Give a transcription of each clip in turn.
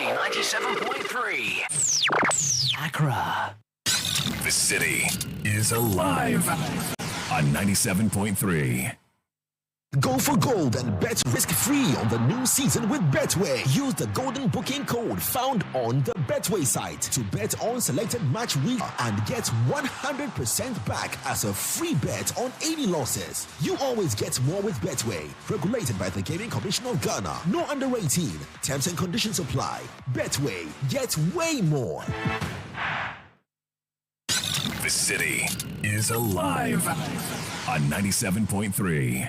City 97.3. Accra. The city is alive on 97.3. Go for gold and bet risk-free on the new season with Betway. Use the golden booking code found on the Betway site to bet on selected match week and get 100% back as a free bet on any losses. You always get more with Betway. Regulated by the Gaming Commission of Ghana. No under 18. Terms and conditions apply. Betway. Get way more. The city is alive on 97.3.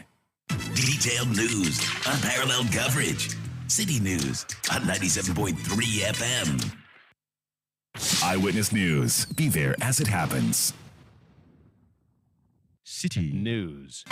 Detailed news, unparalleled coverage. City News on 97.3 FM. Eyewitness News. Be there as it happens. City News.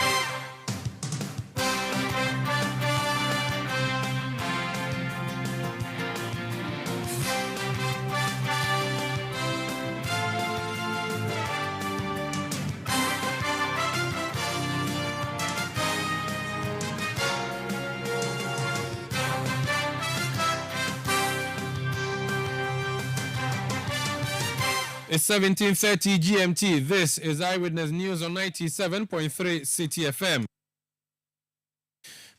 It's 17:30 GMT. This is Eyewitness News on 97.3 Citi FM.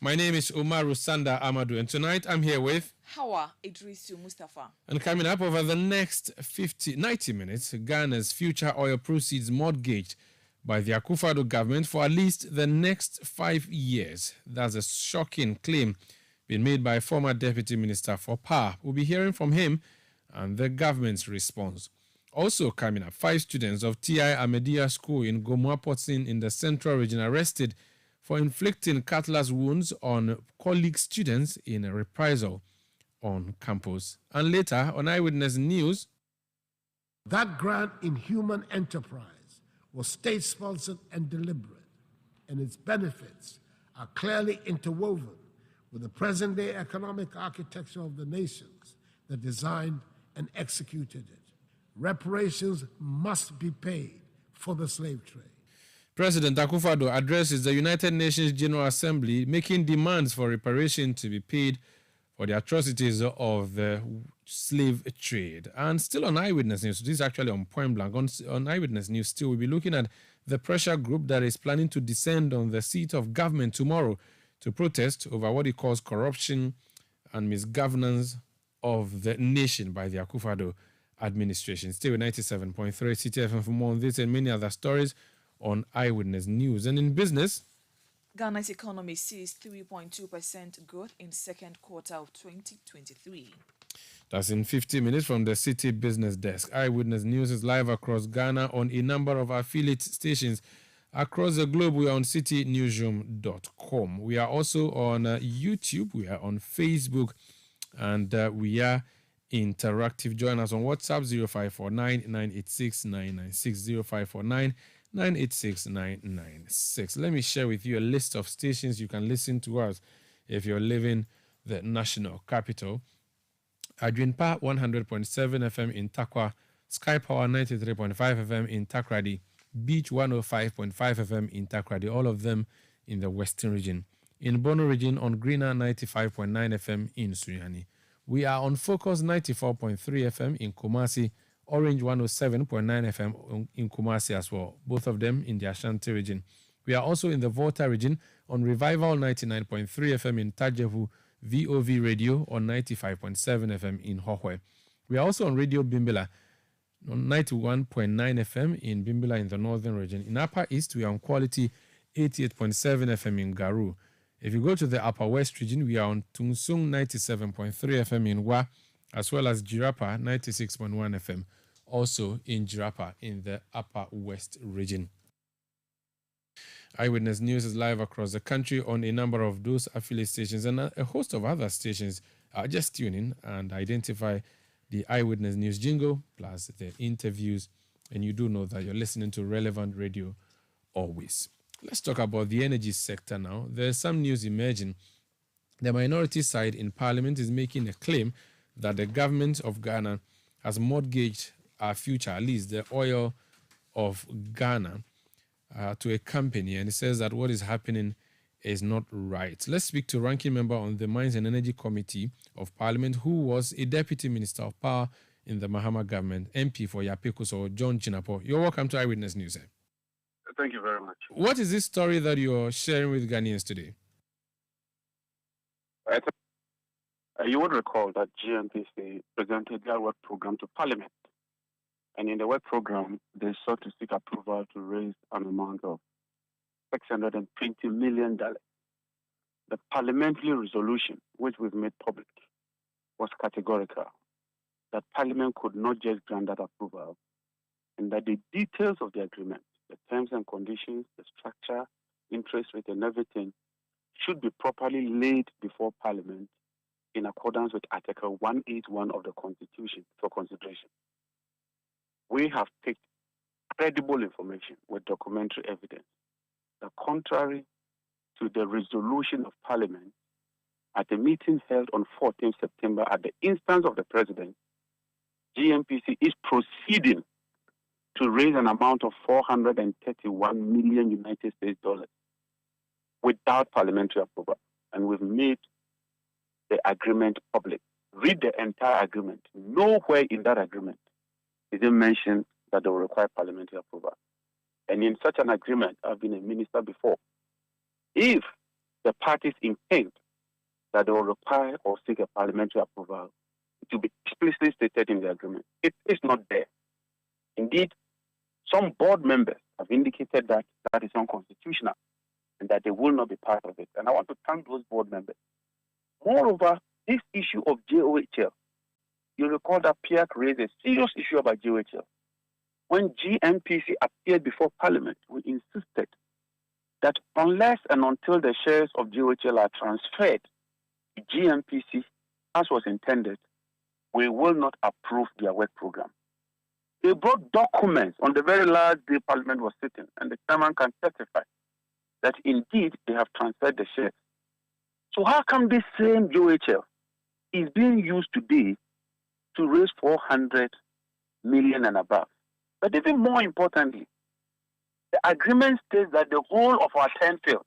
My name is Umaru Sanda Amadou, and tonight I'm here with Hawa Idrisu Mustafa. And coming up over the next 90 minutes, Ghana's future oil proceeds mortgaged by the Akufo-Addo government for at least the next 5 years. That's a shocking claim being made by former Deputy Minister for Power. We'll be hearing from him and the government's response. Also coming up, 5 students of T.I. Ahmadiyya School in Gomuapotin in the Central Region arrested for inflicting cutlass wounds on colleague students in a reprisal on campus. And later, on Eyewitness News, that grant in human enterprise was state-sponsored and deliberate, and its benefits are clearly interwoven with the present-day economic architecture of the nations that designed and executed it. Reparations must be paid for the slave trade. President Akufo-Addo addresses the United Nations General Assembly, making demands for reparation to be paid for the atrocities of the slave trade. And still on Eyewitness News, this is actually on point blank. On Eyewitness News, still we'll be looking at the pressure group that is planning to descend on the seat of government tomorrow to protest over what it calls corruption and misgovernance of the nation by the Akufo-Addo administration. Stay with 97.3 Citi FM for more on this and many other stories on Eyewitness News. And in business, Ghana's economy sees 3.2% growth in second quarter of 2023. That's in 50 minutes from the Citi Business Desk. Eyewitness News is live across Ghana on a number of affiliate stations across the globe. We are on citynewsroom.com. We are also on YouTube. We are on Facebook. And we are interactive. Join us on WhatsApp 0549 986 996 0549 986 996. Let me share with you a list of stations you can listen to us if you're living the national capital. Adwinpa 100.7 FM in Takwa, Sky Power 93.5 FM in Takrady, Beach 105.5 FM in Takrady, all of them in the Western region. In Bono region on Greener 95.9 FM in Sunyani. We are on Focus 94.3 FM in Kumasi, Orange 107.9 FM in Kumasi as well, both of them in the Ashanti region. We are also in the Volta region on Revival 99.3 FM in Tajevu, VOV Radio on 95.7 FM in Hohwe. We are also on Radio Bimbila on 91.9 FM in Bimbila in the Northern region. In Upper East, we are on Quality 88.7 FM in Garu. If you go to the Upper West region, we are on Tungsung 97.3 FM in Wa, as well as Jirapa 96.1 FM, also in Jirapa in the Upper West region. Eyewitness News is live across the country on a number of those affiliate stations, and a host of other stations are just tune in and identify the Eyewitness News jingle plus the interviews, and you do know that you're listening to relevant radio always. Let's talk about the energy sector now. There's some news emerging. The minority side in Parliament is making a claim that the government of Ghana has mortgaged our future, at least the oil of Ghana, to a company. And it says that what is happening is not right. Let's speak to ranking member on the Mines and Energy Committee of Parliament, who was a Deputy Minister of Power in the Mahama government, MP for Yapeko, John Chinapo. You're welcome to Eyewitness News. Thank you very much. What is this story that you're sharing with Ghanaians today? You would recall that GNPC presented their work program to Parliament. And in the work program, they sought to seek approval to raise an amount of $620 million. The parliamentary resolution, which was made public, was categorical that Parliament could not just grant that approval, and that the details of the agreement, the terms and conditions, the structure, interest rate, and everything should be properly laid before Parliament in accordance with Article 181 of the Constitution for consideration. We have picked credible information with documentary evidence that, contrary to the resolution of Parliament at a meeting held on 14th September at the instance of the President, GNPC is proceeding to raise an amount of 431 million United States dollars without parliamentary approval. And we've made the agreement public. Read the entire agreement. Nowhere in that agreement is it mentioned that they will require parliamentary approval. And in such an agreement, I've been a minister before. If the parties intend that they will require or seek a parliamentary approval, it will be explicitly stated in the agreement. It is not there. Indeed, some board members have indicated that that is unconstitutional and that they will not be part of it. And I want to thank those board members. Moreover, this issue of JOHL, you recall that PIAC raised a serious issue about JOHL. When GNPC appeared before Parliament, we insisted that unless and until the shares of JOHL are transferred to GNPC as was intended, we will not approve their work program. They brought documents on the very last day Parliament was sitting, and the chairman can testify that indeed they have transferred the shares. So how come this same JOHL is being used today to raise 400 million and above? But even more importantly, the agreement states that the whole of our 10 fields,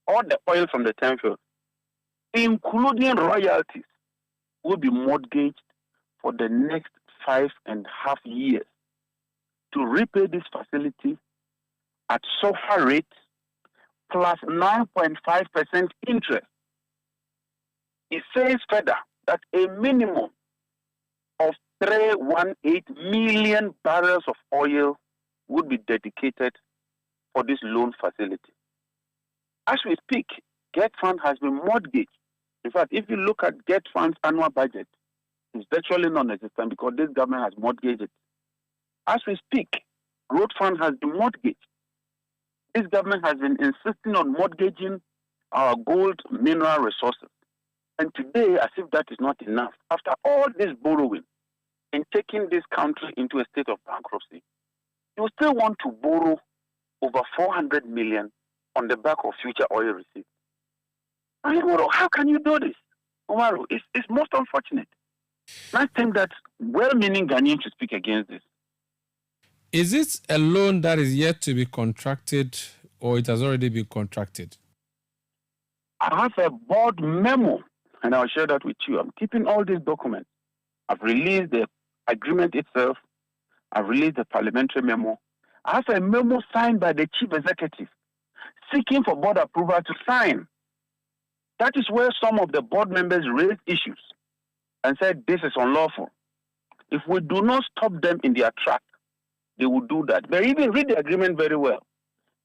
all the oil from the 10 fields, including royalties, will be mortgaged for the next 5.5 years to repay this facility at SOFR rate plus 9.5% interest. It says further that a minimum of 318 million barrels of oil would be dedicated for this loan facility. As we speak, GET Fund has been mortgaged. In fact, if you look at GET Fund's annual budget, it's virtually non-existent because this government has mortgaged it. As we speak, Road Fund has been mortgaged. This government has been insisting on mortgaging our gold mineral resources. And today, as if that is not enough, after all this borrowing and taking this country into a state of bankruptcy, you still want to borrow over 400 million on the back of future oil receipts. I mean, how can you do this? Umaru, it's most unfortunate. I think that well-meaning Ghanaians should speak against this. Is it a loan that is yet to be contracted or it has already been contracted? I have a board memo, and I'll share that with you. I'm keeping all these documents. I've released the agreement itself. I've released the parliamentary memo. I have a memo signed by the chief executive seeking for board approval to sign. That is where some of the board members raised issues and said this is unlawful. If we do not stop them in their track, they will do that. But even read the agreement very well.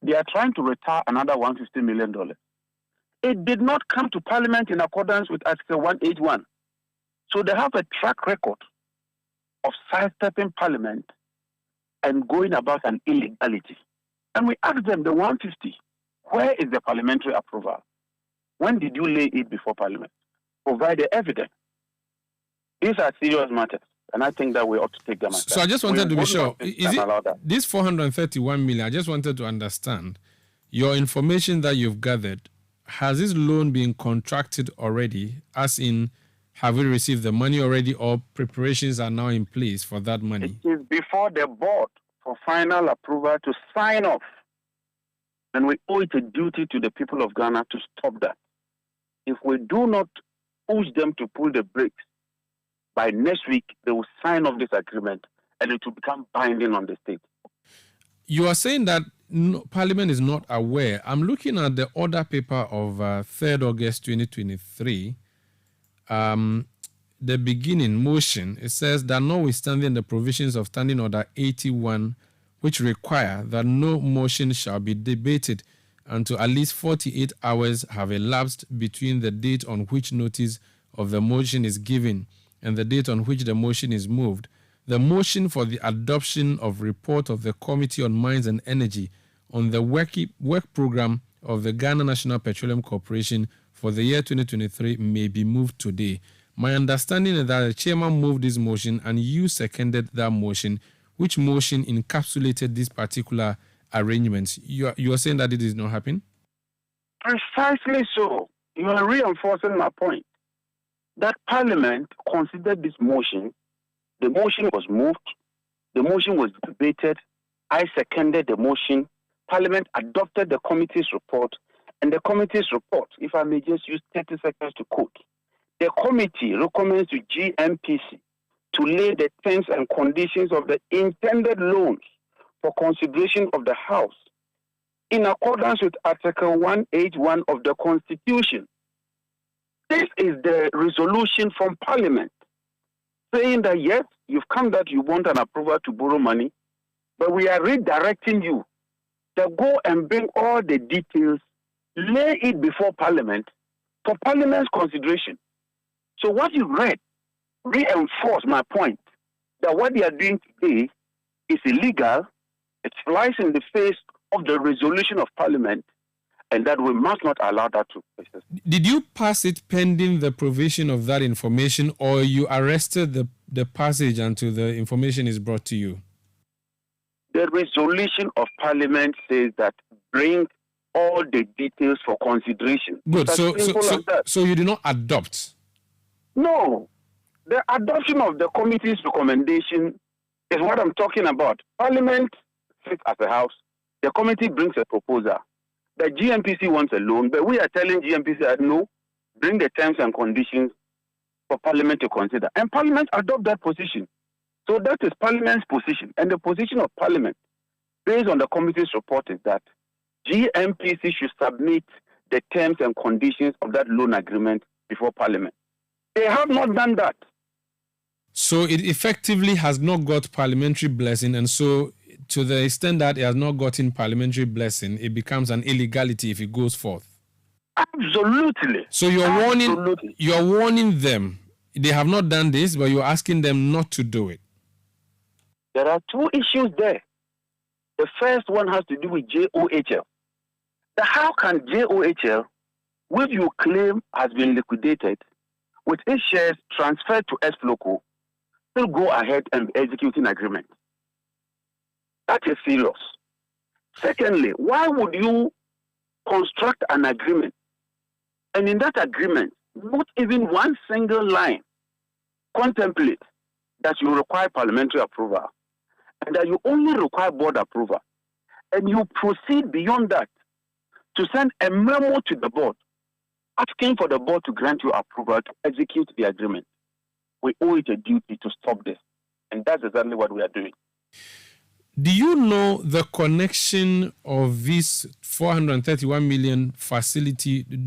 They are trying to retire another $150 million. It did not come to Parliament in accordance with Article 181. So they have a track record of sidestepping Parliament and going about an illegality. And we asked them, the 150, where is the parliamentary approval? When did you lay it before Parliament? Provide the evidence. These are serious matters, and I think that we ought to take them aside. So I just wanted to be sure. Is it this 431 million? I just wanted to understand your information that you've gathered. Has this loan been contracted already? As in, have we received the money already, or preparations are now in place for that money? It is before the board for final approval to sign off. And we owe it a duty to the people of Ghana to stop that. If we do not push them to pull the brakes, by next week, they will sign off this agreement and it will become binding on the state. You are saying that Parliament is not aware. I'm looking at the order paper of 3rd August 2023. The beginning motion, it says that notwithstanding the provisions of Standing Order 81, which require that no motion shall be debated until at least 48 hours have elapsed between the date on which notice of the motion is given and the date on which the motion is moved, the motion for the adoption of report of the Committee on Mines and Energy on the work program of the Ghana National Petroleum Corporation for the year 2023 may be moved today. My understanding is that the chairman moved this motion and you seconded that motion, which motion encapsulated these particular arrangements. You are saying that it is not happening? Precisely so. You are reinforcing my point. That Parliament considered this motion. The motion was moved. The motion was debated. I seconded the motion. Parliament adopted the committee's report. And the committee's report, if I may just use 30 seconds to quote, the committee recommends to GMPC to lay the terms and conditions of the intended loans for consideration of the House in accordance with Article 181 of the Constitution. This is the resolution from Parliament saying that, yes, you've come that you want an approval to borrow money, but we are redirecting you to go and bring all the details, lay it before Parliament for Parliament's consideration. So what you read reinforced my point that what they are doing today is illegal. It flies in the face of the resolution of Parliament, and that we must not allow that to persist. Did you pass it pending the provision of that information, or you arrested the passage until the information is brought to you? The resolution of Parliament says that bring all the details for consideration. Good. So you did not adopt? No. The adoption of the committee's recommendation is what I'm talking about. Parliament sits as a house. The committee brings a proposal. The GMPC wants a loan, but we are telling GMPC that no, bring the terms and conditions for Parliament to consider. And Parliament adopt that position. So that is Parliament's position. And the position of Parliament, based on the committee's report, is that GMPC should submit the terms and conditions of that loan agreement before Parliament. They have not done that. So it effectively has not got parliamentary blessing, and so to the extent that it has not gotten parliamentary blessing, it becomes an illegality if it goes forth. Absolutely. So you're warning them. They have not done this, but you're asking them not to do it. There are two issues there. The first one has to do with JOHL. How can JOHL, which you claim has been liquidated, with its shares transferred to Exfloco, still go ahead and be executing agreement? That is serious. Secondly, why would you construct an agreement and in that agreement, not even one single line contemplate that you require parliamentary approval and that you only require board approval, and you proceed beyond that to send a memo to the board asking for the board to grant you approval to execute the agreement? We owe it a duty to stop this, and that's exactly what we are doing. Do you know the connection of this $431 million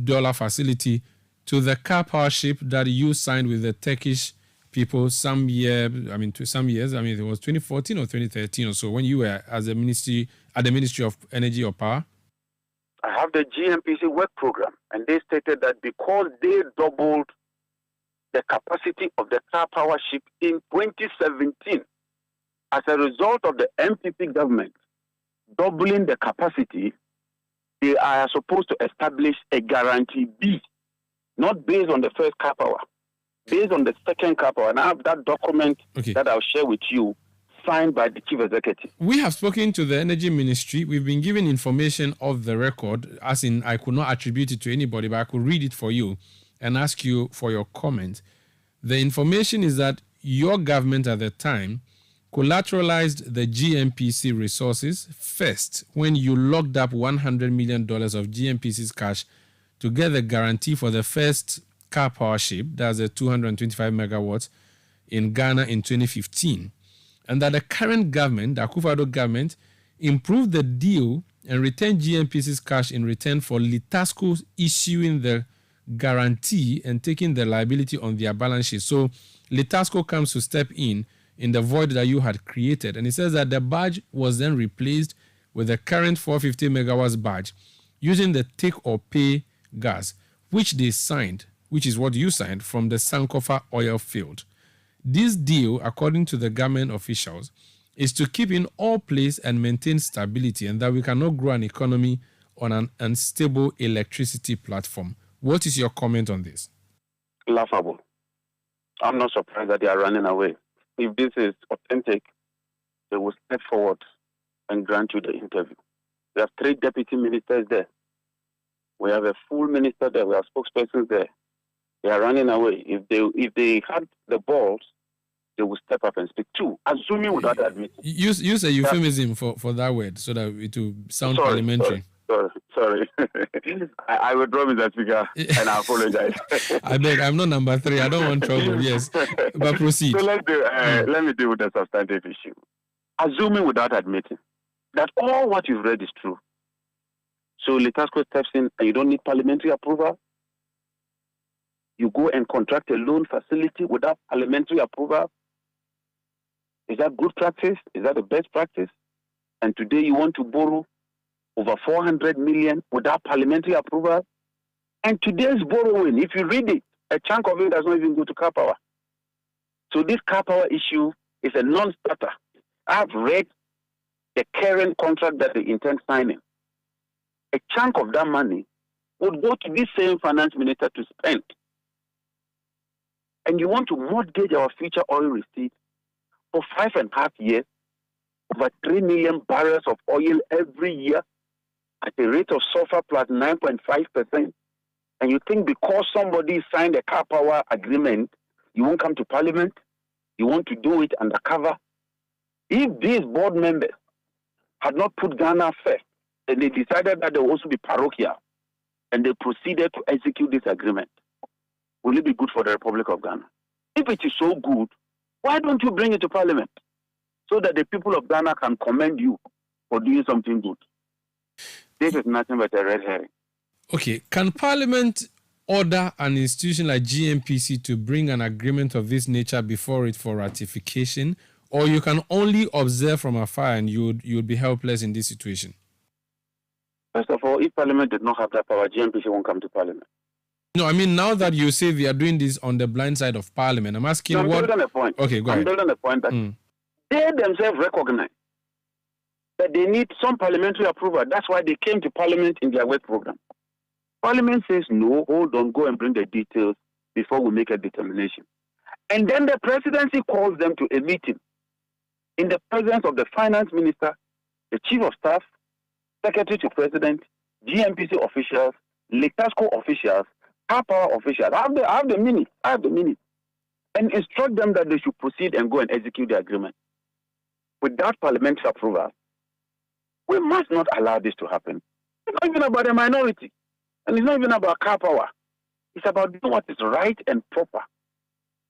dollar facility to the car power ship that you signed with the Turkish people it was 2014 or 2013 or so, when you were at the Ministry of Energy or Power? I have the GMPC work program, and they stated that because they doubled the capacity of the car power ship in 2017, as a result of the MPP government doubling the capacity, they are supposed to establish a guarantee B, not based on the first car power, based on the second car power. And I have that document that I'll share with you, signed by the chief executive. We have spoken to the Energy Ministry. We've been given information off the record, as in I could not attribute it to anybody, but I could read it for you and ask you for your comment. The information is that your government at the time collateralized the GMPC resources first when you locked up $100 million of GMPC's cash to get the guarantee for the first car power ship, that's a 225 megawatts, in Ghana in 2015. And that the current government, the Akufo-Addo government, improved the deal and returned GMPC's cash in return for Litasco issuing the guarantee and taking the liability on their balance sheet. So Litasco comes to step in the void that you had created. And it says that the badge was then replaced with the current 450 megawatts badge using the take or pay gas, which they signed, which is what you signed from the Sankofa oil field. This deal, according to the government officials, is to keep in all place and maintain stability, and that we cannot grow an economy on an unstable electricity platform. What is your comment on this? Laughable. I'm not surprised that they are running away. If this is authentic, they will step forward and grant you the interview. We have 3 deputy ministers there. We have a full minister there. We have spokespersons there. They are running away. If they had the balls, they will step up and speak too, assuming without admitting. Use a euphemism for that word so that it will sound parliamentary. Sorry. I withdraw, Mr. Speaker, and I apologize. I beg, I'm not number 3. I don't want trouble, yes. But proceed. So let me deal with the substantive issue. Assuming without admitting that all what you've read is true. So Litasco steps in and you don't need parliamentary approval. You go and contract a loan facility without parliamentary approval. Is that good practice? Is that the best practice? And today you want to borrow over 400 million without parliamentary approval. And today's borrowing, if you read it, a chunk of it does not even go to car power. So this car power issue is a non-starter. I've read the current contract that they intend signing. A chunk of that money would go to this same finance minister to spend. And you want to mortgage our future oil receipts for 5.5 years, over 3 million barrels of oil every year at a rate of sulfur plus 9.5%. And you think because somebody signed a car power agreement, you won't come to parliament? You want to do it undercover? If these board members had not put Ghana first, and they decided that they will also be parochial, and they proceeded to execute this agreement, will it be good for the Republic of Ghana? If it is so good, why don't you bring it to Parliament so that the people of Ghana can commend you for doing something good? This is nothing but a red herring. Okay, can Parliament order an institution like GMPC to bring an agreement of this nature before it for ratification, or you can only observe from afar and you would be helpless in this situation? First of all, if Parliament did not have that power, GMPC won't come to Parliament. No, I mean, now that you say they are doing this on the blind side of Parliament, I'm asking I'm what... building a point. Okay, go ahead. I'm building a point that they themselves recognize that they need some parliamentary approval. That's why they came to Parliament in their work program. Parliament says, no, hold on, go and bring the details before we make a determination. And then the presidency calls them to a meeting in the presence of the finance minister, the chief of staff, secretary to president, GMPC officials, Litasco officials, car power officials. I have the minutes. And instruct them that they should proceed and go and execute the agreement. Without parliamentary approval, we must not allow this to happen. It's not even about a minority. And it's not even about car power. It's about doing what is right and proper.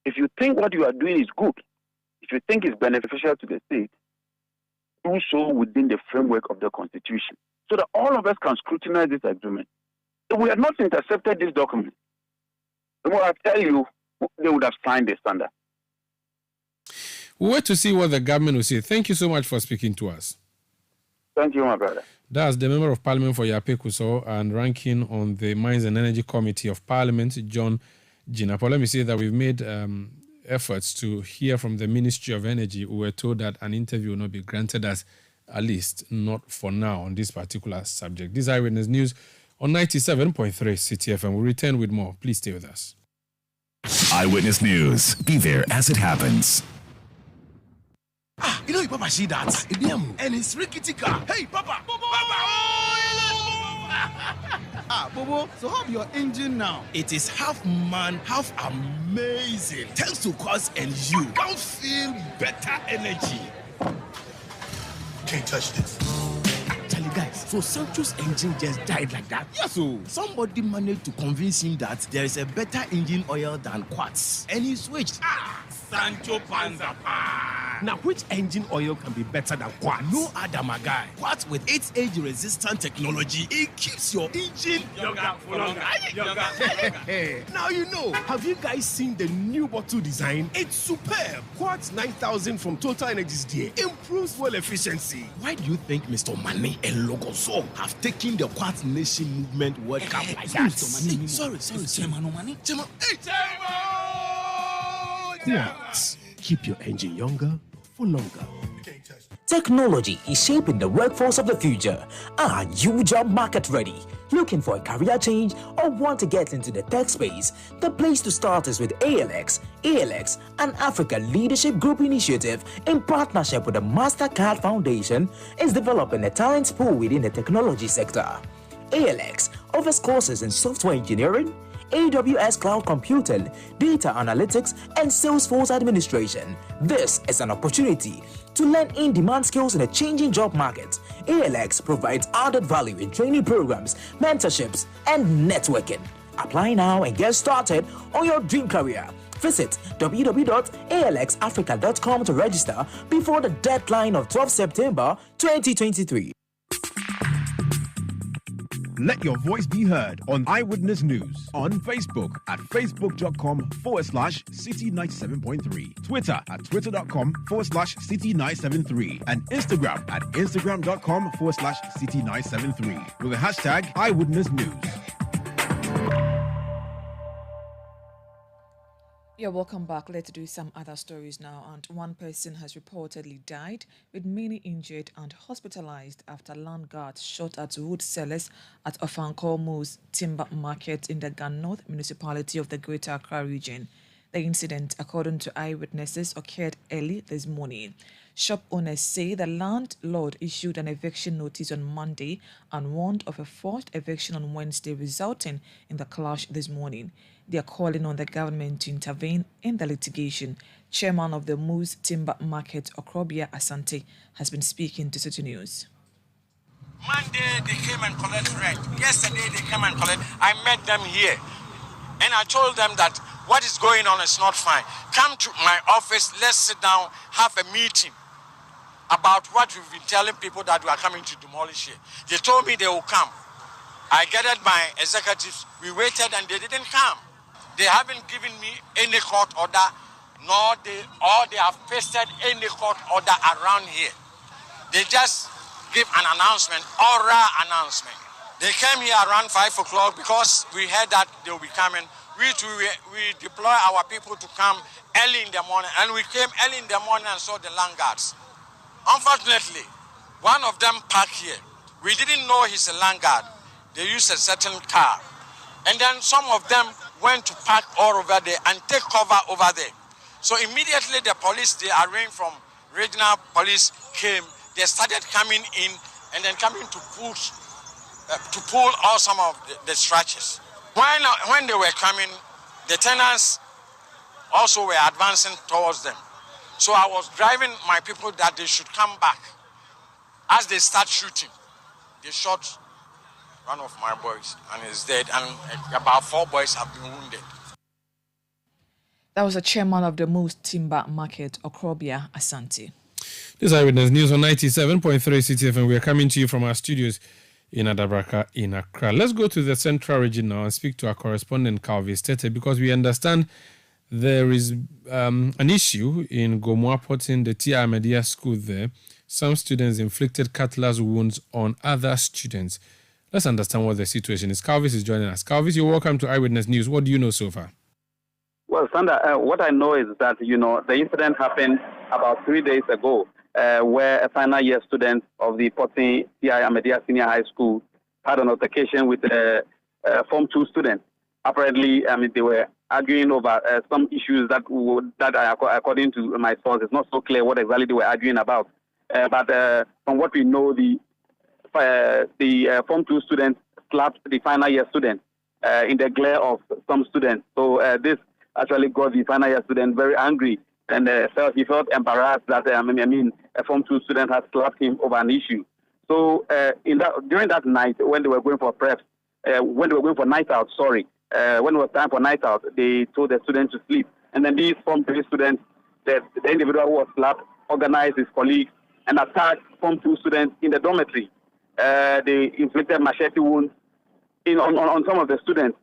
If you think what you are doing is good, if you think it's beneficial to the state, do so within the framework of the Constitution, so that all of us can scrutinize this agreement. If we had not intercepted this document, I tell you, they would have signed the standard. We'll wait to see what the government will say. Thank you so much for speaking to us. Thank you, my brother. That's the Member of Parliament for Yape Kuso and ranking on the Mines and Energy Committee of Parliament, John Jinapo. Let me say that we've made efforts to hear from the Ministry of Energy. We were told that an interview will not be granted us, at least not for now, on this particular subject. This is Eyewitness News on 97.3 Citi FM. We'll return with more. Please stay with us. Eyewitness News. Be there as it happens. You know, Papa, see that? And it's rickety car. Hey, Papa! Bobo, so how your engine now? It is half man, half amazing. Thanks to Quartz and you can feel better energy. Can't touch this. Tell you guys, so Sancho's engine just died like that? Yes, so somebody managed to convince him that there is a better engine oil than Quartz, and he switched. Sancho Panza. Now, which engine oil can be better than Quartz? No other, my guy. Quartz with its age-resistant technology, it keeps your engine younger for longer. Now you know. Have you guys seen the new bottle design? It's superb. Quartz 9000 from Total Energies there improves fuel efficiency. Why do you think Mr. Mane and Logoso have taken the Quartz Nation movement World Cup like that? Sorry. Quartz. Keep your engine younger for longer. Technology is shaping the workforce of the future. Are you job market ready? Looking for a career change or want to get into the tech space? The place to start is with ALX. ALX, an Africa Leadership Group initiative in partnership with the MasterCard Foundation, is developing a talent pool within the technology sector. ALX offers courses in software engineering, AWS cloud computing, data analytics, and Salesforce administration. This is an opportunity to learn in-demand skills in a changing job market. ALX provides added value in training programs, mentorships, and networking. Apply now and get started on your dream career. Visit www.alxafrica.com to register before the deadline of 12 September 2023. Let your voice be heard on Eyewitness News on Facebook at facebook.com/City97.3, Twitter at twitter.com/City973, and Instagram at instagram.com/City973 with the hashtag Eyewitness News. Yeah, welcome back. Let's do some other stories now. And one person has reportedly died, with many injured and hospitalized after land guards shot at wood sellers at Ofankomu's timber market in the Gan North municipality of the Greater Accra region. The incident, according to eyewitnesses, occurred early this morning. Shop owners say the landlord issued an eviction notice on Monday and warned of a forced eviction on Wednesday, resulting in the clash this morning. They are calling on the government to intervene in the litigation. Chairman of the Moose Timber Market, Okrobia Asante, has been speaking to City News. Monday, they came and collect rent. Yesterday, they came and collect. I met them here. And I told them that what is going on is not fine. Come to my office, let's sit down, have a meeting about what we've been telling people that we are coming to demolish here. They told me they will come. I gathered my executives, we waited and they didn't come. They haven't given me any court order, nor they have pasted any court order around here. They just give an announcement, oral announcement. They came here around 5 o'clock because we heard that they will be coming. We deploy our people to come early in the morning, and we came early in the morning and saw the land guards. Unfortunately, one of them parked here. We didn't know he's a land guard. They used a certain car. And then some of them went to park all over there and take cover over there. So immediately the police, they arranged from regional police came. They started coming in and then coming to pull all some of the structures. When they were coming, the tenants also were advancing towards them. So I was driving my people that they should come back. As they start shooting, they shot one of my boys and he's dead, and about 4 boys have been wounded. That was the chairman of the Moose Timber Market, Okrobia Asante. This is Eyewitness News on 97.3 Citi FM. We are coming to you from our studios in Adabraka in Accra. Let's go to the central region now and speak to our correspondent, Calvis Tete, because we understand there is an issue in Gomoapotin, the T.I. Media School there. Some students inflicted cutlass wounds on other students. Let's understand what the situation is. Calvis is joining us. Calvis, you're welcome to Eyewitness News. What do you know so far? Well, Sandra, what I know is that, the incident happened about 3 days ago, where a final year student of the Potin T.I. Amedia Senior High School had an altercation with a Form 2 student. Apparently, they were arguing over some issues that according to my source, it's not so clear what exactly they were arguing about. But from what we know, the the Form 2 students slapped the final year student in the glare of some students. So this actually got the final year student very angry, and he felt embarrassed that a Form 2 student had slapped him over an issue. So during that night, when they were going for preps, when they were going for night out, when it was time for night out, they told the students to sleep. And then these Form 3 students, the individual who was slapped, organized his colleagues and attacked Form 2 students in the dormitory. They inflicted machete wounds on some of the students,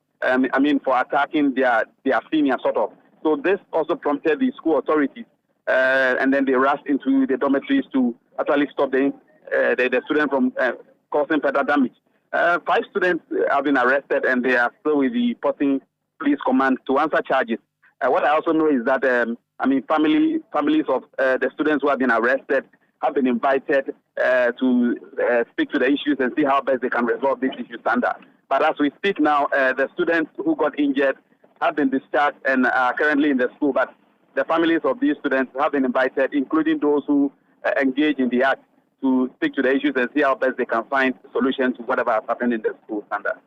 for attacking their senior, sort of. So this also prompted the school authorities, and then they rushed into the dormitories to actually stop the student from causing further damage. 5 students have been arrested, and they are still with the Porting Police Command to answer charges. What I also know is that families of the students who have been arrested have been invited to speak to the issues and see how best they can resolve these issues under. But as we speak now, the students who got injured have been discharged and are currently in the school. But the families of these students have been invited, including those who engage in the act, to speak to the issues and see how best they can find solutions to whatever has happened in the school standard.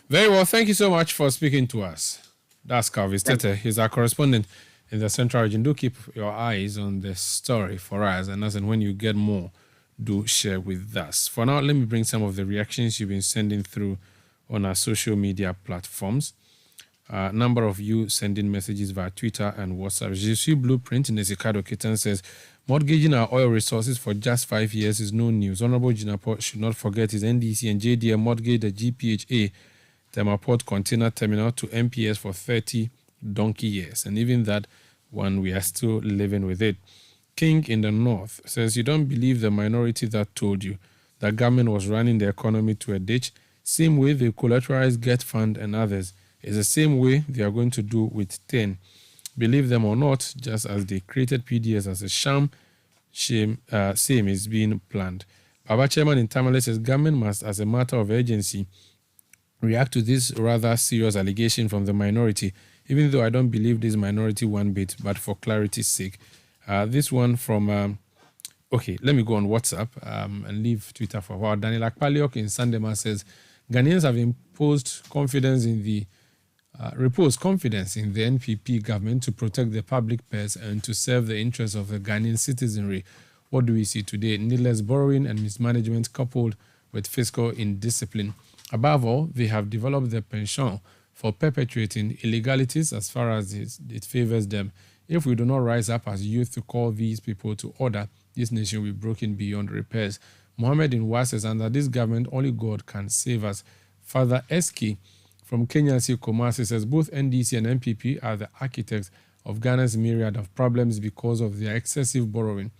Very well. Thank you so much for speaking to us. That's Calvis Tete. He's our correspondent in the Central Region. Do keep your eyes on the story for us. And as and when you get more, do share with us. For now, let me bring some of the reactions you've been sending through on our social media platforms. A number of you sending messages via Twitter and WhatsApp. Jesus Blueprint in Esikado Kitan says, mortgaging our oil resources for just 5 years is no news. Honorable Jinaport should not forget his NDC and JDM mortgage the GPHA Temaport Container Terminal to MPS for 30 donkey years. And even that one, we are still living with it. King in the North says, you don't believe the minority that told you that government was running the economy to a ditch. Same way they collateralized Get Fund and others. It's the same way they are going to do with 10. Believe them or not, just as they created PDS as a sham, same is being planned. Baba Chairman in Tamale says government must, as a matter of urgency, react to this rather serious allegation from the minority, even though I don't believe this minority one bit, but for clarity's sake. This one from, let me go on WhatsApp and leave Twitter for a while. Daniel Akpaliok in Sandema says, Ghanaians have reposed confidence in the NPP government to protect the public purse and to serve the interests of the Ghanaian citizenry. What do we see today? Needless borrowing and mismanagement coupled with fiscal indiscipline. Above all, they have developed the penchant for perpetuating illegalities as far as it favors them. If we do not rise up as youth to call these people to order, this nation will be broken beyond repairs. Mohammed in Was says, under this government, only God can save us. Father Eski from Kenya Kumasi says, both NDC and MPP are the architects of Ghana's myriad of problems because of their excessive borrowing.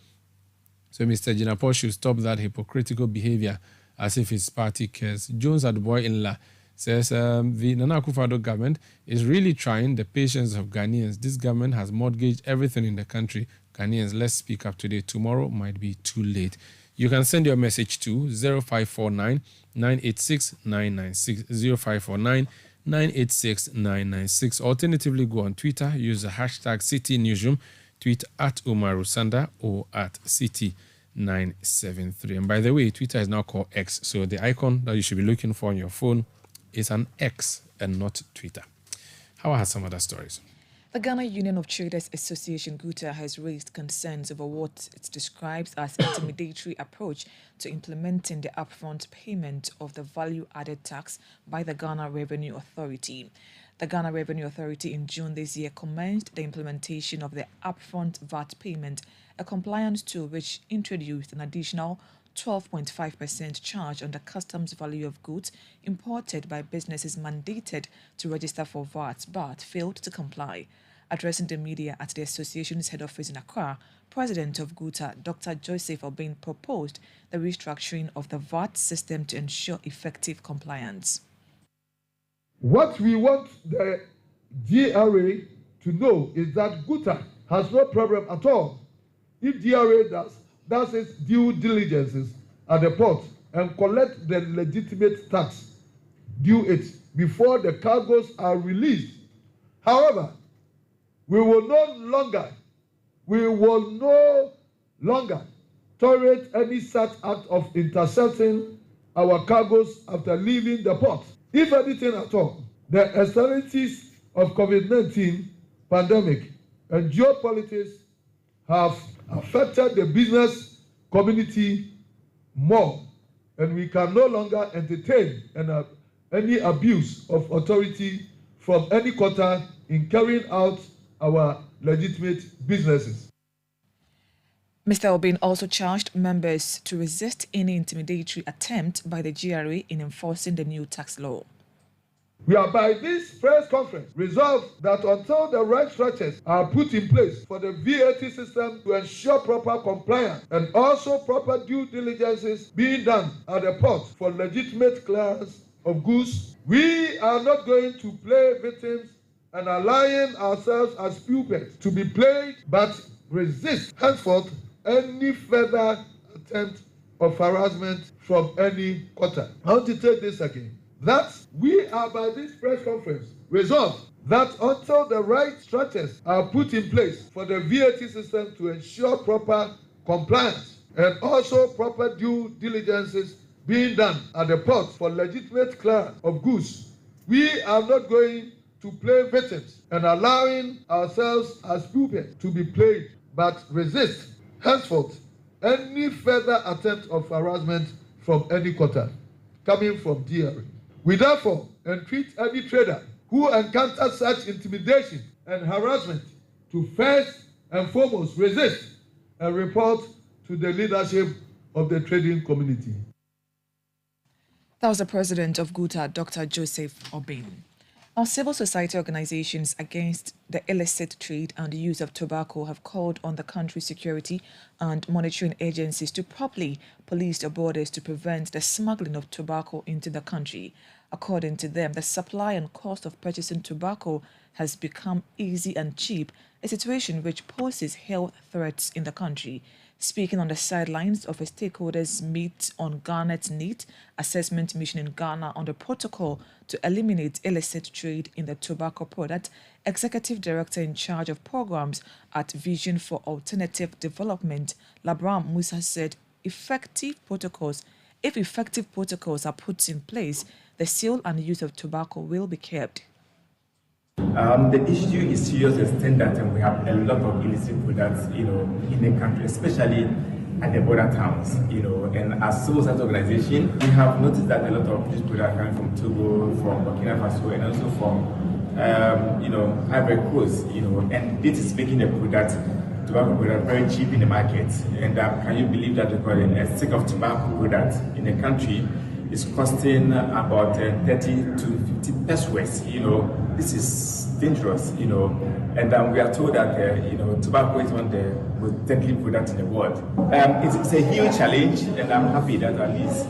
So Mr. Jinapor should stop that hypocritical behavior as if his party cares. Jones Adboy Inla says, the Nana Akufo-Addo government is really trying the patience of Ghanaians. This government has mortgaged everything in the country. Ghanaians, let's speak up today. Tomorrow might be too late. You can send your message to 0549 986 996, 0549 986 996. Alternatively, go on Twitter, use the hashtag Citi Newsroom, tweet at Umaru Sanda or at Citi973. And by the way, Twitter is now called X, so the icon that you should be looking for on your phone is an X and not Twitter. How are some other stories? The Ghana Union of Traders Association (GUTA) has raised concerns over what it describes as intimidatory approach to implementing the upfront payment of the value-added tax by the Ghana Revenue Authority. The Ghana Revenue Authority in June this year commenced the implementation of the upfront VAT payment, a compliance tool which introduced an additional 12.5% charge on the customs value of goods imported by businesses mandated to register for VAT but failed to comply. Addressing the media at the association's head office in Accra, President of GUTA, Dr. Joseph Obin, proposed the restructuring of the VAT system to ensure effective compliance. What we want the DRA to know is that GUTA has no problem at all if DRA does its due diligences at the port and collect the legitimate tax due it before the cargoes are released. However, we will no longer tolerate any such act of intercepting our cargoes after leaving the port. If anything at all, the externalities of COVID-19 pandemic and geopolitics have affected the business community more, and we can no longer entertain any abuse of authority from any quarter in carrying out our legitimate businesses. Mr. Obin also charged members to resist any intimidatory attempt by the GRA in enforcing the new tax law. We are by this press conference resolved that until the right structures are put in place for the VAT system to ensure proper compliance and also proper due diligences being done at the port for legitimate clearance of goods, we are not going to play victims and allowing ourselves as pupils to be played, but resist henceforth any further attempt of harassment from any quarter. I want to take this again. That we are by this press conference resolved that until the right structures are put in place for the VAT system to ensure proper compliance and also proper due diligences being done at the port for legitimate clearance of goods, we are not going to play victims and allowing ourselves as pupils to be played, but resist henceforth any further attempt of harassment from any quarter coming from DRA. We therefore entreat any trader who encounters such intimidation and harassment to first and foremost resist and report to the leadership of the trading community. That was the president of GUTA, Dr. Joseph Obin. Our civil society organizations against the illicit trade and use of tobacco have called on the country's security and monitoring agencies to properly police the borders to prevent the smuggling of tobacco into the country. According to them, the supply and cost of purchasing tobacco has become easy and cheap, a situation which poses health threats in the country. Speaking on the sidelines of a stakeholders meet on Ghana's NEAT assessment mission in Ghana on the protocol to eliminate illicit trade in the tobacco product, Executive Director in charge of programs at Vision for Alternative Development, Labram Musa, said if effective protocols are put in place, the sale and use of tobacco will be kept. The issue is serious to the extent that we have a lot of illicit products, in the country, especially at the border towns, and as civil society organization, we have noticed that a lot of these products are coming from Togo, from Burkina Faso, and also from, Ivory Coast, and this is making the tobacco product very cheap in the market. And can you believe that a stick of tobacco product in the country is costing about 30 to 50 pesos. This is dangerous, and we are told that, tobacco is one of the most deadly products in the world. It's a huge challenge, and I'm happy that at least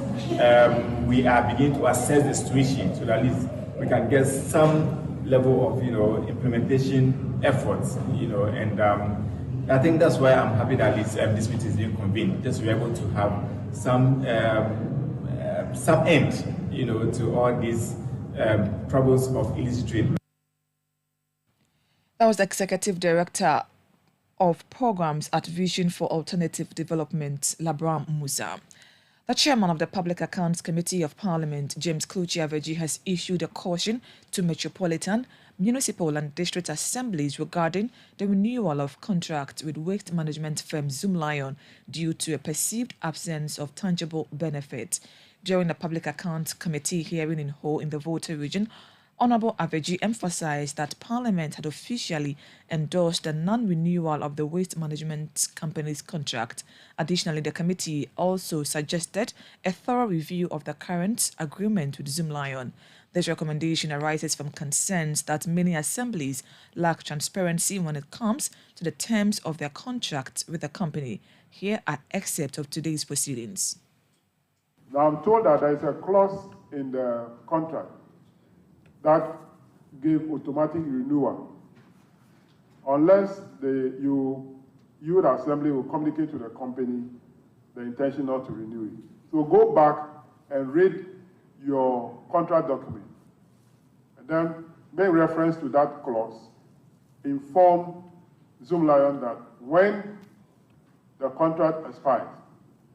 we are beginning to assess the situation so that at least we can get some level of, implementation efforts, and I think that's why I'm happy that at least this meeting is being convened, just to be able to have some end, to all these troubles of illicit trade. That was the Executive Director of Programs at Vision for Alternative Development, Labram Musa. The Chairman of the Public Accounts Committee of Parliament, James Kluchi-Aveji, has issued a caution to metropolitan, municipal and district assemblies regarding the renewal of contracts with waste management firm Zoomlion due to a perceived absence of tangible benefit. During the Public Accounts Committee hearing in Ho in the Volta region, Honorable Aveji emphasized that Parliament had officially endorsed the non-renewal of the waste management company's contract. Additionally, the committee also suggested a thorough review of the current agreement with Zoomlion. This recommendation arises from concerns that many assemblies lack transparency when it comes to the terms of their contract with the company. Here are excerpts of today's proceedings. Now, I'm told that there is a clause in the contract that gave automatic renewal unless you the assembly will communicate to the company the intention not to renew it. So go back and read your contract document and then make reference to that clause, inform Zoomlion that when the contract expires,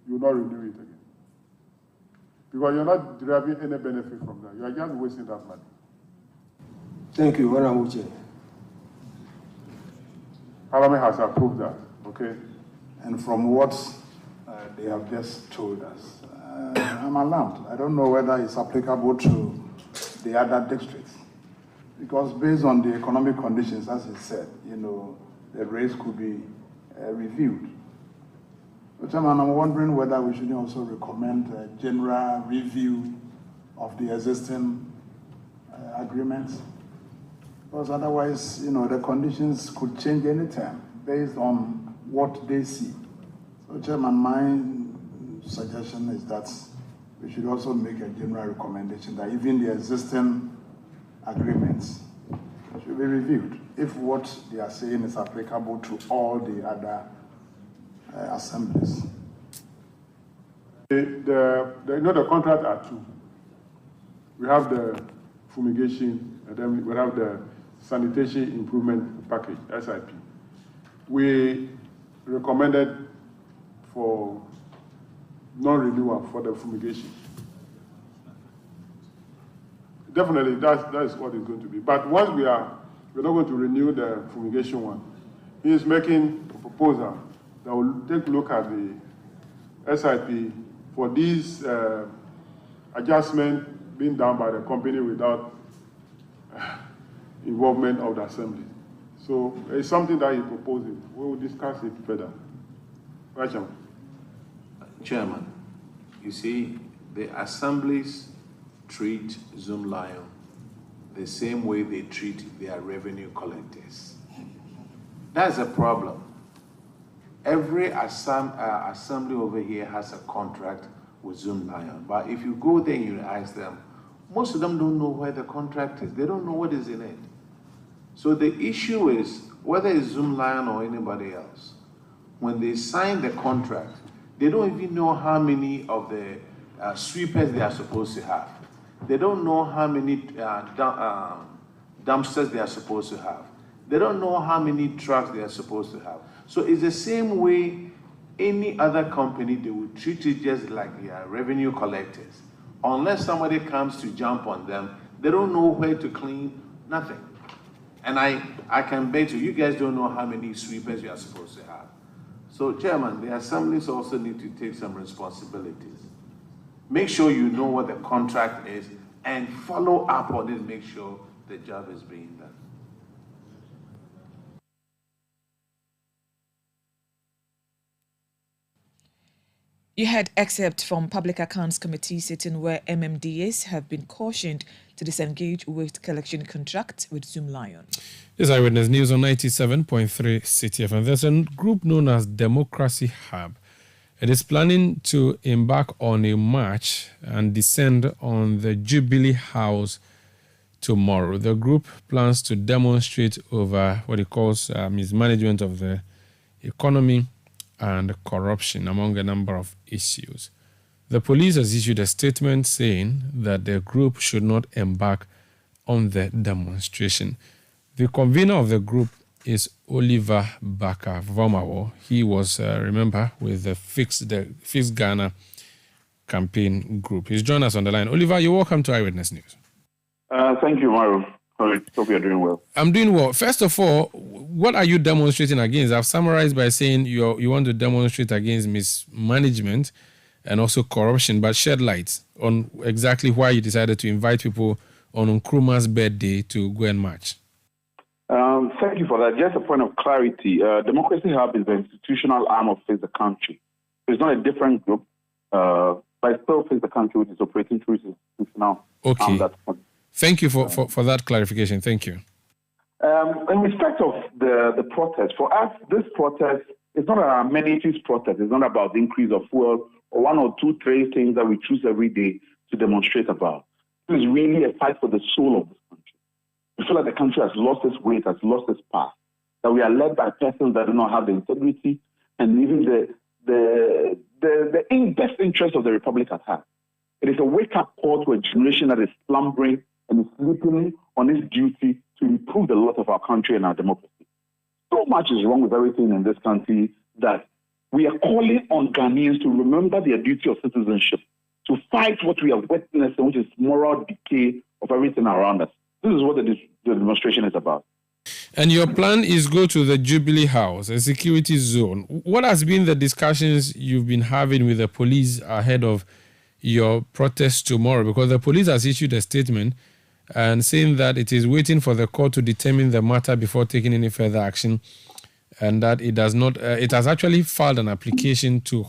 you will not renew it again. Because you're not deriving any benefit from that. You are just wasting that money. Thank you, Madam Uche. Parliament has approved that, okay? And from what they have just told us, I'm alarmed. I don't know whether it's applicable to the other districts. Because based on the economic conditions, as he said, the rates could be reviewed. But Chairman, I'm wondering whether we should also recommend a general review of the existing agreements. Because otherwise, the conditions could change anytime based on what they see. So, Chairman, my suggestion is that we should also make a general recommendation that even the existing agreements should be reviewed if what they are saying is applicable to all the other assemblies. The contract are two. We have the fumigation, and then we have the sanitation improvement package, SIP. We recommended for non-renewal for the fumigation. Definitely, that is what it's going to be. But once we're not going to renew the fumigation one. He is making a proposal that will take a look at the SIP for these adjustments being done by the company without involvement of the assembly. So it's something that he's proposing. We will discuss it further. Right, Chairman, you see, the assemblies treat Zoom Lion the same way they treat their revenue collectors. That's a problem. Every assembly over here has a contract with Zoom Lion, but if you go there and you ask them, most of them don't know where the contract is. They don't know what is in it. So the issue is, whether it's Zoom Lion or anybody else, when they sign the contract, they don't even know how many of the sweepers they are supposed to have. They don't know how many dumpsters they are supposed to have. They don't know how many trucks they are supposed to have. So it's the same way any other company, they will treat it just like they are revenue collectors. Unless somebody comes to jump on them, they don't know where to clean, nothing. And I can bet you guys don't know how many sweepers you are supposed to have. So, Chairman, the assemblies also need to take some responsibilities. Make sure you know what the contract is and follow up on it, make sure the job is being done. You had excerpt from Public Accounts Committee sitting where MMDAs have been cautioned to disengage with collection contracts with Zoom Lion. This is Eyewitness News on 97.3 Citi FM. There's a group known as Democracy Hub. It is planning to embark on a march and descend on the Jubilee House tomorrow. The group plans to demonstrate over what it calls mismanagement of the economy and corruption, among a number of issues. The police has issued a statement saying that the group should not embark on the demonstration. The convener of the group is Oliver Baka Vomawo. He was, remember, with the Fix Ghana campaign group. He's joined us on the line. Oliver, you're welcome to Eyewitness News. Thank you, Maru. Hope you're doing well. I'm doing well. First of all, what are you demonstrating against? I've summarized by saying you want to demonstrate against mismanagement and also corruption, but shed light on exactly why you decided to invite people on Nkrumah's birthday to go and march. Thank you for that. Just a point of clarity. Democracy Hub is the institutional arm of Face the Country. It's not a different group, but it's still Face the Country, which is operating through its institutional arm. Thank you for that clarification. Thank you. In respect of the protest, for us, this protest is not an amenities protest. It's not about the increase of fuel or one or two, three things that we choose every day to demonstrate about. It is really a fight for the soul of this country. We feel like the country has lost its weight, has lost its path, that we are led by persons that do not have the integrity and even the best interest of the Republic at heart. It is a wake-up call to a generation that is slumbering and is sleeping on its duty to improve the lot of our country and our democracy. So much is wrong with everything in this country that we are calling on Ghanaians to remember their duty of citizenship, to fight what we have witnessed, which is moral decay of everything around us. This is what the demonstration is about. And your plan is go to the Jubilee House, a security zone. What has been the discussions you've been having with the police ahead of your protest tomorrow? Because the police has issued a statement and saying that it is waiting for the court to determine the matter before taking any further action, and that it does not. It has actually filed an application to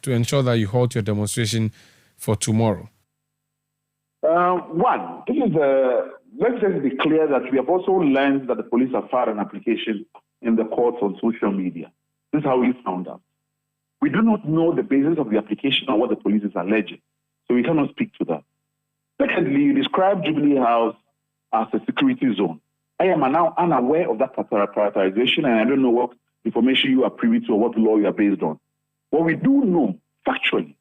ensure that you halt your demonstration for tomorrow. Let's just be clear that we have also learned that the police have filed an application in the courts on social media. This is how we found out. We do not know the basis of the application or what the police is alleging, so we cannot speak to that. Secondly, you describe Jubilee House as a security zone. I am now unaware of that prioritization, and I don't know what information you are privy to or what law you are based on. What we do know, factually,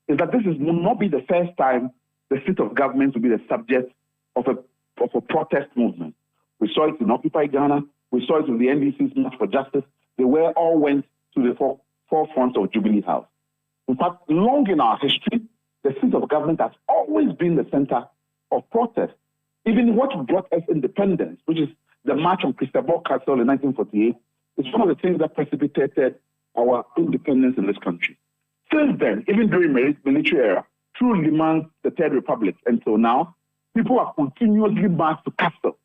is that this will not be the first time the seat of government will be the subject of a protest movement. We saw it in Occupy Ghana. We saw it in the NDC's March for Justice. They all went to the forefront of Jubilee House. In fact, long in our history, the seat of government has always been the center of protest. Even what brought us independence, which is the March on Christopher Castle in 1948, is one of the things that precipitated our independence in this country. Since then, even during military era, through Liman, the Third Republic, until now, people are continuously marched to Castle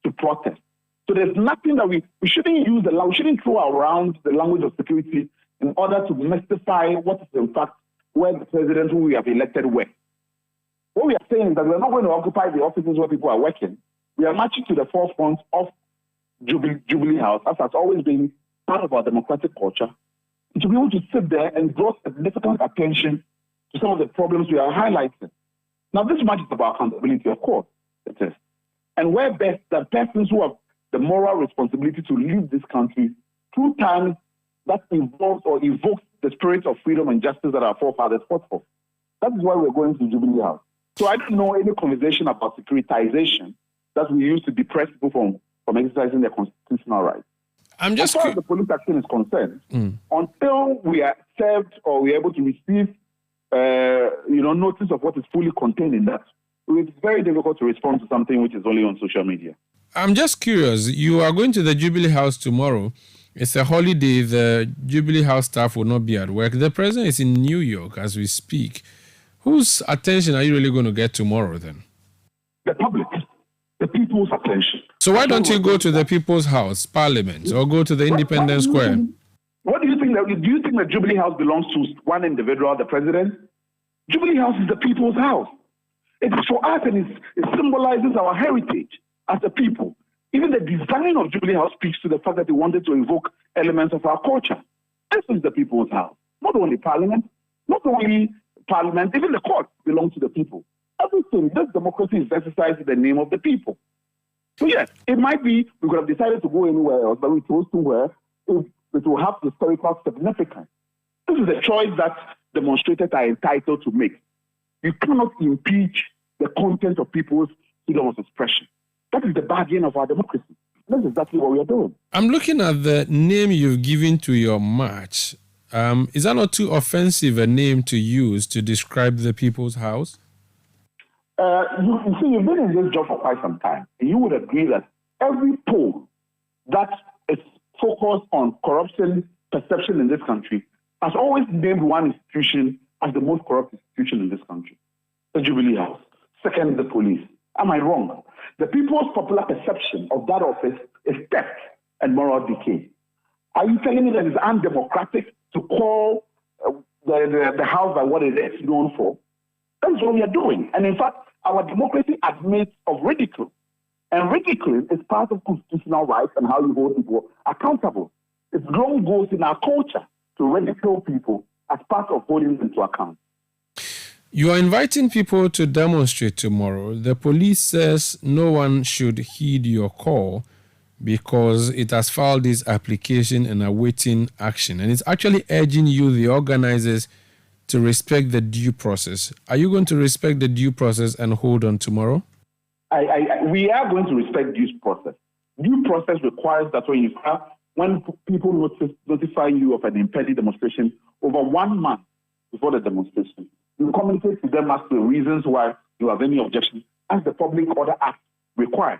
to protest. So there's nothing that we shouldn't use we shouldn't throw around the language of security in order to mystify what is in fact where the president who we have elected went. What we are saying is that we're not going to occupy the offices where people are working. We are marching to the forefront of Jubilee House, as has always been part of our democratic culture, to be able to sit there and draw significant attention to some of the problems we are highlighting. Now, this march is about accountability, of course, it is. And where best the persons who have the moral responsibility to lead this country through times that involves or evokes the spirit of freedom and justice that our forefathers fought for. That is why we're going to Jubilee House. So I don't know any conversation about securitization that we use to depress people from exercising their constitutional rights. As far as the police action is concerned, until we are served or we are able to receive notice of what is fully contained in that, it's very difficult to respond to something which is only on social media. I'm just curious. You are going to the Jubilee House tomorrow. It's a holiday. The Jubilee House staff will not be at work. The president is in New York as we speak. Whose attention are you really going to get tomorrow then? The public, the people's attention. So why don't you go to the People's House, Parliament, or go to the Independence Square? What do you think? Do you think the Jubilee House belongs to one individual, the president? Jubilee House is the people's house. It is for us, and it symbolizes our heritage as a people. Even the design of Jubilee House speaks to the fact that they wanted to evoke elements of our culture. This is the people's house. Not only Parliament, even the court belongs to the people. Everything, this democracy is exercised in the name of the people. So yes, it might be we could have decided to go anywhere else, but we chose to where it will have historical significance. This is a choice that demonstrators are entitled to make. You cannot impeach the content of people's freedom of expression. That is the bargain of our democracy. That's exactly what we are doing. I'm looking at the name you've given to your march. Is that not too offensive a name to use to describe the People's House? You see, you've been in this job for quite some time, and you would agree that every poll that is focused on corruption perception in this country has always named one institution as the most corrupt institution in this country. The Jubilee House. Second, the police. Am I wrong? The people's popular perception of that office is theft and moral decay. Are you telling me that it's undemocratic to call the house by what it is known for? That's what we are doing. And in fact, our democracy admits of ridicule. And ridicule is part of constitutional rights and how you hold people accountable. It long goes in our culture to ridicule people as part of holding them to account. You are inviting people to demonstrate tomorrow. The police says no one should heed your call because it has filed this application and awaiting action. And it's actually urging you, the organizers, to respect the due process. Are you going to respect the due process and hold on tomorrow? We are going to respect due process. Due process requires that when people notify you of an impending demonstration over 1 month before the demonstration, You communicate to them as to the reasons why you have any objections, as the Public Order Act requires.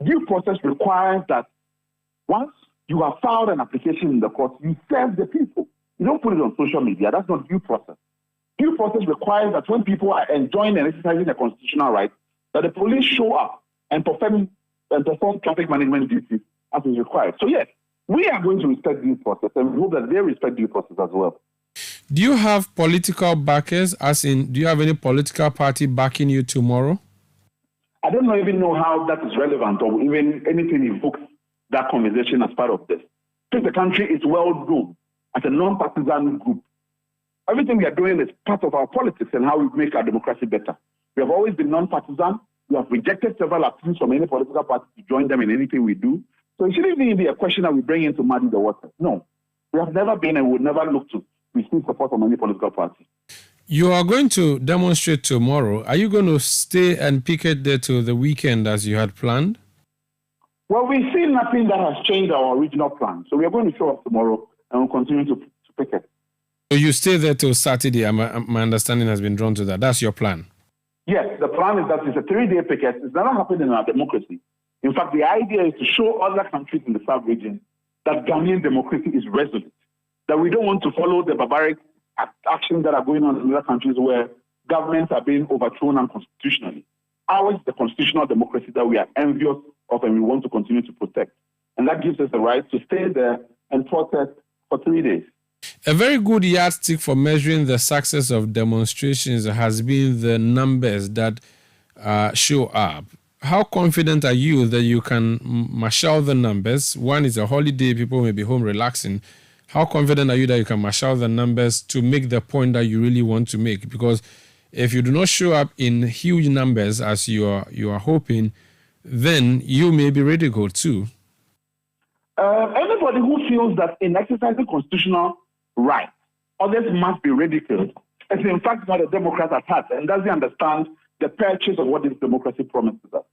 Due process requires that once you have filed an application in the court, you serve the people. You don't put it on social media. That's not due process. Due process requires that when people are enjoying and exercising their constitutional rights, that the police show up and perform traffic management duties as is required. So yes, we are going to respect due process, and we hope that they respect due process as well. Do you have political backers, as in, do you have any political party backing you tomorrow? I don't even know how that is relevant or even anything evokes that conversation as part of this. Because the country is well known as a non-partisan group. Everything we are doing is part of our politics and how we make our democracy better. We have always been non-partisan. We have rejected several appeals from any political party to join them in anything we do. So it shouldn't even be a question that we bring in to muddy the water. No, we have never been and would never look to receive support from any political party. You are going to demonstrate tomorrow. Are you going to stay and picket there till the weekend as you had planned? Well, we see nothing that has changed our original plan. So we are going to show up tomorrow and we'll continue to picket. So you stay there till Saturday. My understanding has been drawn to that. That's your plan? Yes, the plan is that it's a 3-day picket. It's never happened in our democracy. In fact, the idea is to show other countries in the South region that Ghanaian democracy is resolute, that we don't want to follow the barbaric actions that are going on in other countries where governments are being overthrown unconstitutionally. Ours is the constitutional democracy that we are envious of and we want to continue to protect. And that gives us the right to stay there and protest for 3 days. A very good yardstick for measuring the success of demonstrations has been the numbers that show up. How confident are you that you can marshal the numbers? One is a holiday, people may be home relaxing. How confident are you that you can marshal the numbers to make the point that you really want to make? Because if you do not show up in huge numbers as you are hoping, then you may be ridiculed too. Anybody who feels that in exercising constitutional rights, others must be ridiculed, is in fact not a Democrat at heart and doesn't understand the purchase of what this democracy promises us.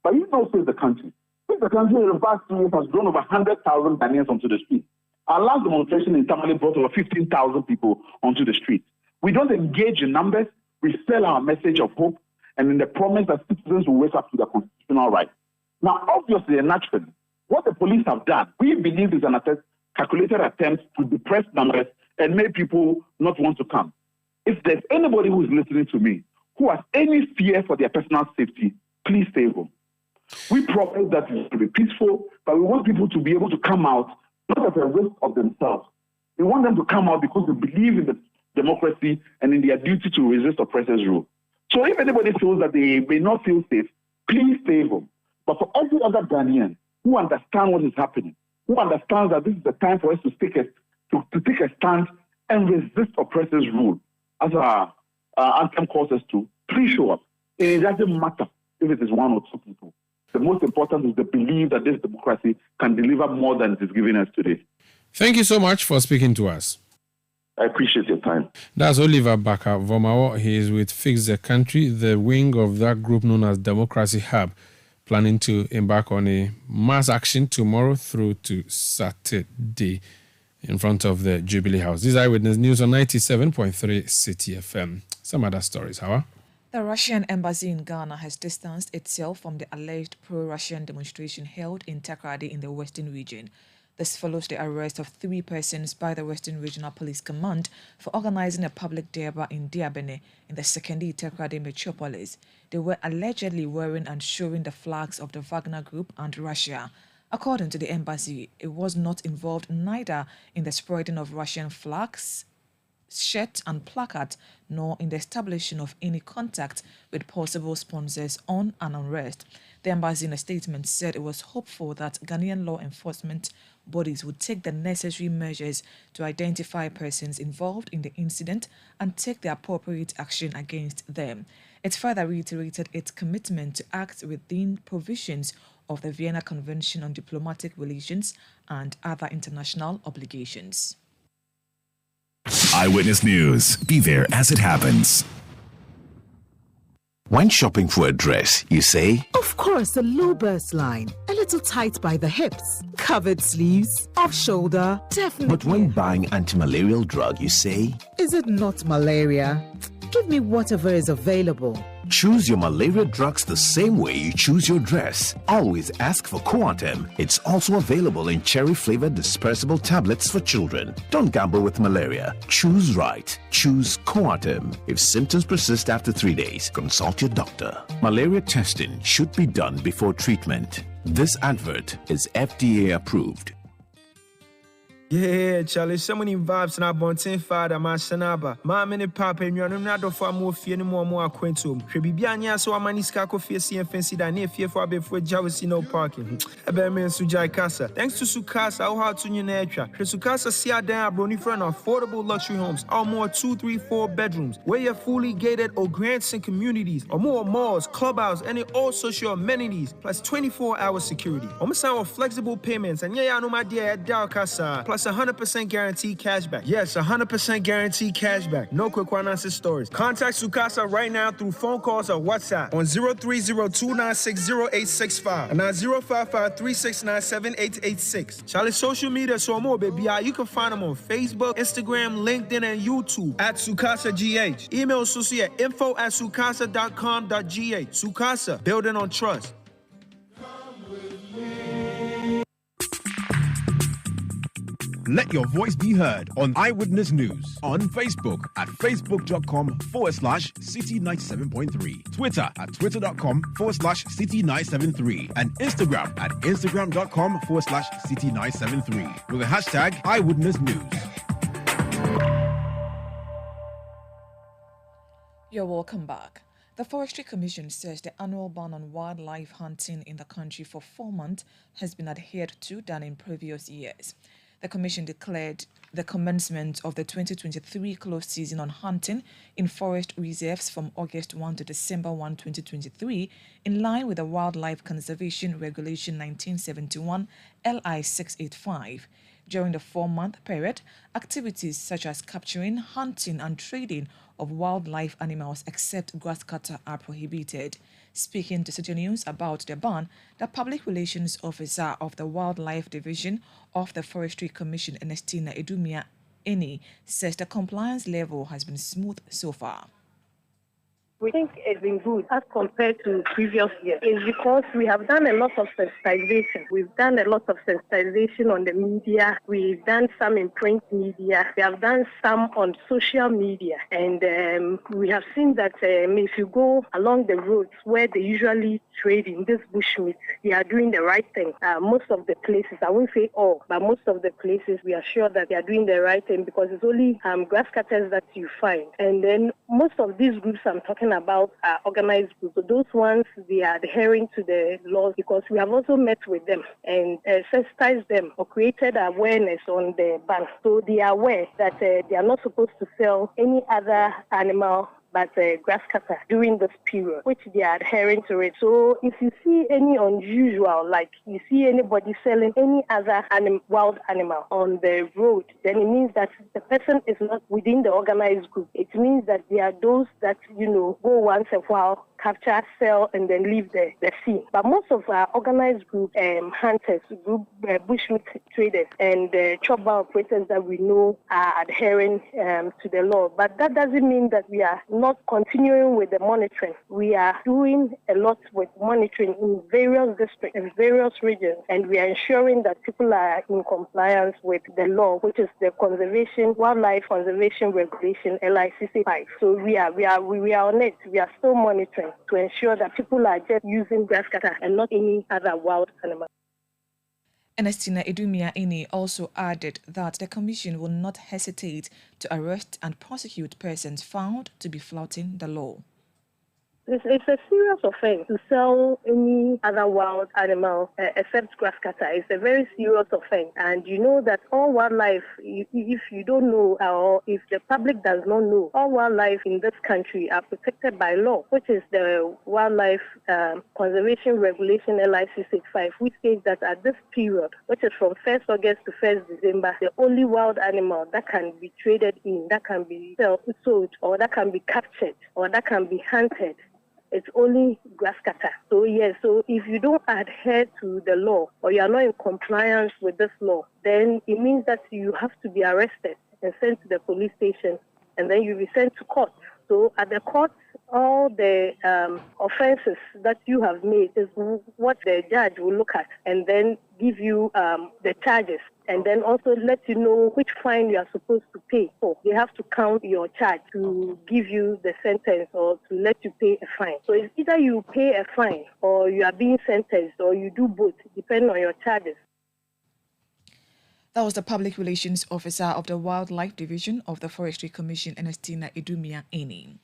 But you know, Save the Country. Save the Country in the past 2 years has drawn over 100,000 Ghanaians onto the street. Our last demonstration in Tamale brought over 15,000 people onto the street. We don't engage in numbers. We sell our message of hope and in the promise that citizens will wake up to their constitutional rights. Now, obviously and naturally, what the police have done, we believe is an calculated attempt to depress numbers and make people not want to come. If there's anybody who is listening to me who has any fear for their personal safety, please stay home. We promise that it will be peaceful, but we want people to be able to come out not at the risk of themselves. We want them to come out because they believe in the democracy and in their duty to resist oppressors' rule. So if anybody feels that they may not feel safe, please stay home. But for every other Ghanaian who understands what is happening, who understands that this is the time for us to take a stand and resist oppressors' rule, as our anthem calls us to, please show up. And it doesn't matter if it is one or two people. The most important is the belief that this democracy can deliver more than it is giving us today. Thank you so much for speaking to us. I appreciate your time. That's Oliver Baka Vomawo. He is with Fix the Country, the wing of that group known as Democracy Hub, planning to embark on a mass action tomorrow through to Saturday in front of the Jubilee House. This is Eyewitness News on 97.3 Citi FM. Some other stories, however. The Russian embassy in Ghana has distanced itself from the alleged pro-Russian demonstration held in Takoradi in the Western region. This follows the arrest of 3 persons by the Western Regional Police Command for organizing a public derby in Diabene in the secondary Takoradi metropolis. They were allegedly wearing and showing the flags of the Wagner Group and Russia. According to the embassy, it was not involved neither in the spreading of Russian flags, shirts and placards, nor in the establishing of any contact with possible sponsors on an unrest. The embassy in a statement said it was hopeful that Ghanaian law enforcement bodies would take the necessary measures to identify persons involved in the incident and take the appropriate action against them. It further reiterated its commitment to act within provisions of the Vienna Convention on Diplomatic Relations and other international obligations. Eyewitness News. Be there as it happens. When shopping for a dress, you say, of course, the low burst line. A little tight by the hips. Covered sleeves. Off shoulder. Definitely. But when buying anti-malarial drug, you say, is it not malaria? Give me whatever is available. Choose your malaria drugs the same way you choose your dress. Always ask for Coartem. It's also available in cherry-flavored dispersible tablets for children. Don't gamble with malaria. Choose right. Choose Coartem. If symptoms persist after 3 days, consult your doctor. Malaria testing should be done before treatment. This advert is FDA approved. Yeah, Charlie, so many vibes and I born 10 father, my sanaba. My mini papa and you're not for more fear no more acquaintum. Trebiania, so a maniscaco fear and fancy that near fear for a bit for Jawisi no parking. A bear man Sujai Casa. Thanks to Sukasa, how hard to your nature. Sukasa see a damn brony friend affordable luxury homes, or more 2, 3, 4 bedrooms, where you're fully gated or grants and communities, or more malls, clubhouse, and all social amenities, plus 24-hour security. Almost our flexible payments, and yeah, I know my dear at Dow Casa, plus 100% guaranteed cashback. Yes, 100% guaranteed cashback. No quick one-answer stories. Contact Sukasa right now through phone calls or WhatsApp on 030-296-0865 and 055-369-7886. Charlie's social media so more, baby. You can find them on Facebook, Instagram, LinkedIn, and YouTube at Sukasa GH. Email Susie at info@sukasa.com.gh. Sukasa, building on trust. Let your voice be heard on Eyewitness News on Facebook at facebook.com/City97.3, Twitter at twitter.com/City973, and Instagram at instagram.com/City973 with the hashtag Eyewitness News. You're welcome back. The Forestry Commission says the annual ban on wildlife hunting in the country for 4 months has been adhered to than in previous years. The Commission declared the commencement of the 2023 closed season on hunting in forest reserves from August 1 to December 1, 2023, in line with the Wildlife Conservation Regulation 1971 LI 685. During the 4-month period, activities such as capturing, hunting, and trading of wildlife animals except grasscutter are prohibited. Speaking to City News about the ban, the Public Relations Officer of the Wildlife Division of the Forestry Commission, Ernestina Edumia Eni, says the compliance level has been smooth so far. We think it's been good as compared to previous years. It's because we have done a lot of sensitization. We've done a lot of sensitization on the media. We've done some in print media. We have done some on social media. And we have seen that if you go along the roads where they usually trade in this bushmeat, they are doing the right thing. Most of the places, I won't say all, but most of the places, we are sure that they are doing the right thing because it's only grass cutters that you find. And then most of these groups I'm talking about organized groups. So those ones, they are adhering to the laws because we have also met with them and sensitized them or created awareness on the ban. So they are aware that they are not supposed to sell any other animal but grass cutter during this period, which they are adhering to it. So if you see any unusual, like you see anybody selling any other wild animal on the road, then it means that the person is not within the organized group. It means that they are those that, go once a while, capture, sell, and then leave the scene. But most of our organized group hunters, group bushmeat traders, and chop bar operators that we know are adhering to the law. But that doesn't mean that we are not continuing with the monitoring. We are doing a lot with monitoring in various districts and various regions, and we are ensuring that people are in compliance with the law, which is the Wildlife Conservation Regulation LI 685. So we are on it. We are still monitoring to ensure that people are just using grass cutter and not any other wild animal. Ernestina Edumia Eni also added that the Commission will not hesitate to arrest and prosecute persons found to be flouting the law. It's a serious offense to sell any other wild animal except grass cutter. It's a very serious offense. And you know that all wildlife, if you don't know or if the public does not know, all wildlife in this country are protected by law, which is the Wildlife Conservation Regulation LI 685, which states that at this period, which is from 1st August to 1st December, the only wild animal that can be traded in, that can be sold, or that can be captured, or that can be hunted, it's only grass cutter. So yes, so if you don't adhere to the law or you are not in compliance with this law, then it means that you have to be arrested and sent to the police station, and then you'll be sent to court So at the court, all the offences that you have made is what the judge will look at and then give you the charges and then also let you know which fine you are supposed to pay. So they have to count your charge to give you the sentence or to let you pay a fine. So it's either you pay a fine or you are being sentenced or you do both, depending on your charges. That was the Public Relations Officer of the Wildlife Division of the Forestry Commission, Ernestina Idumia Eni.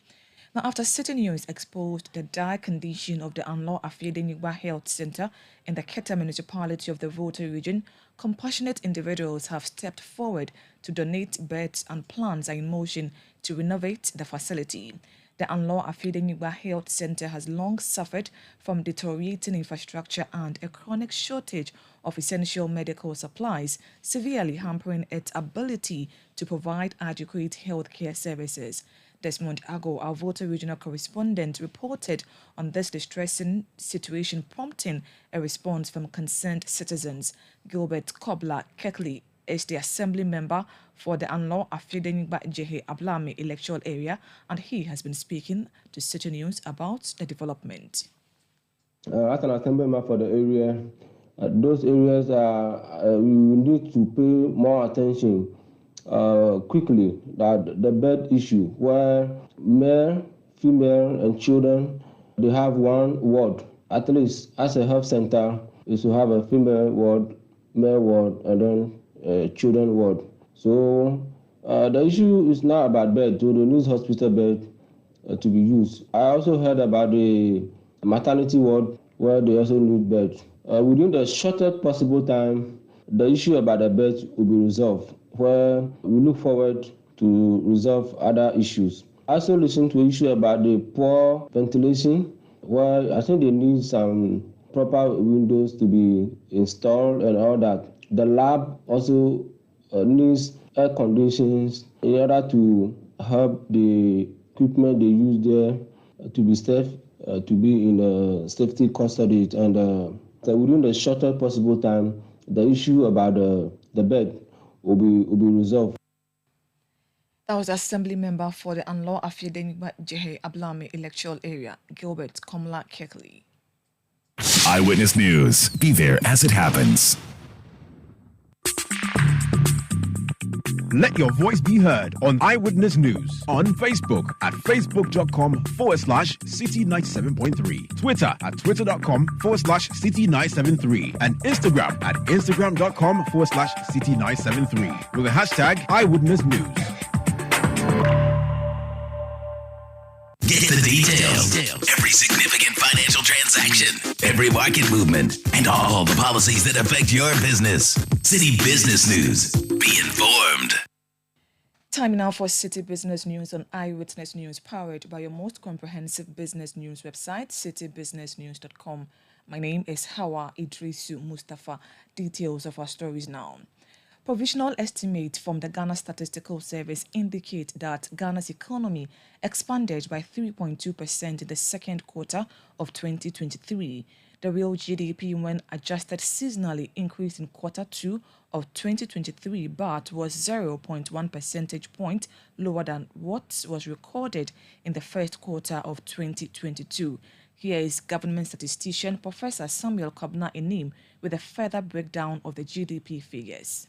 Now, after Citi News exposed the dire condition of the Anlo Afiedenigba Health Center in the Keta municipality of the Volta region, compassionate individuals have stepped forward to donate beds and plans are in motion to renovate the facility. The Anlo Afiedenigba Health Center has long suffered from deteriorating infrastructure and a chronic shortage of essential medical supplies, severely hampering its ability to provide adequate healthcare services. Desmond Ago, our Volta regional correspondent, reported on this distressing situation, prompting a response from concerned citizens. Gilbert Kobla Kekley is the assembly member for the Anlo Afiedenigba Jehe Ablame electoral area, and he has been speaking to Citi News about the development. As an assembly member for the area, those areas we need to pay more attention quickly, that the bed issue where male, female and children, they have one ward. At least as a health center is to have a female ward, male ward and then children ward. So the issue is not about bed, so they need hospital bed to be used. I also heard about the maternity ward where they also need beds. Within the shortest possible time, the issue about the beds will be resolved, where we look forward to resolve other issues. I also listened to an issue about the poor ventilation, where I think they need some proper windows to be installed and all that. The lab also needs air conditions in order to help the equipment they use there to be safe, to be in safety custody. And so within the shortest possible time, the issue about the bed will be resolved. That was Assembly Member for the Anlo Afiedenigba Jehe Ablame electoral area, Gilbert Komla Kekley. Eyewitness News. Be there as it happens. Let your voice be heard on Eyewitness News on Facebook at facebook.com/Citi97.3, Twitter at twitter.com/Citi973, and Instagram at instagram.com/Citi973 with the hashtag Eyewitness News. Get the details. Every significant financial transaction, every market movement, and all the policies that affect your business. Citi Business News. Be informed. Time now for Citi Business News on Eyewitness News, powered by your most comprehensive business news website, citibusinessnews.com. My name is Hawa Idrisu Mustafa. Details of our stories now. Provisional estimates from the Ghana Statistical Service indicate that Ghana's economy expanded by 3.2% in the second quarter of 2023. The real GDP, when adjusted seasonally, increased in quarter two of 2023, but was 0.1 percentage point lower than what was recorded in the first quarter of 2022. Here is government statistician Professor Samuel Kobna Enim with a further breakdown of the GDP figures.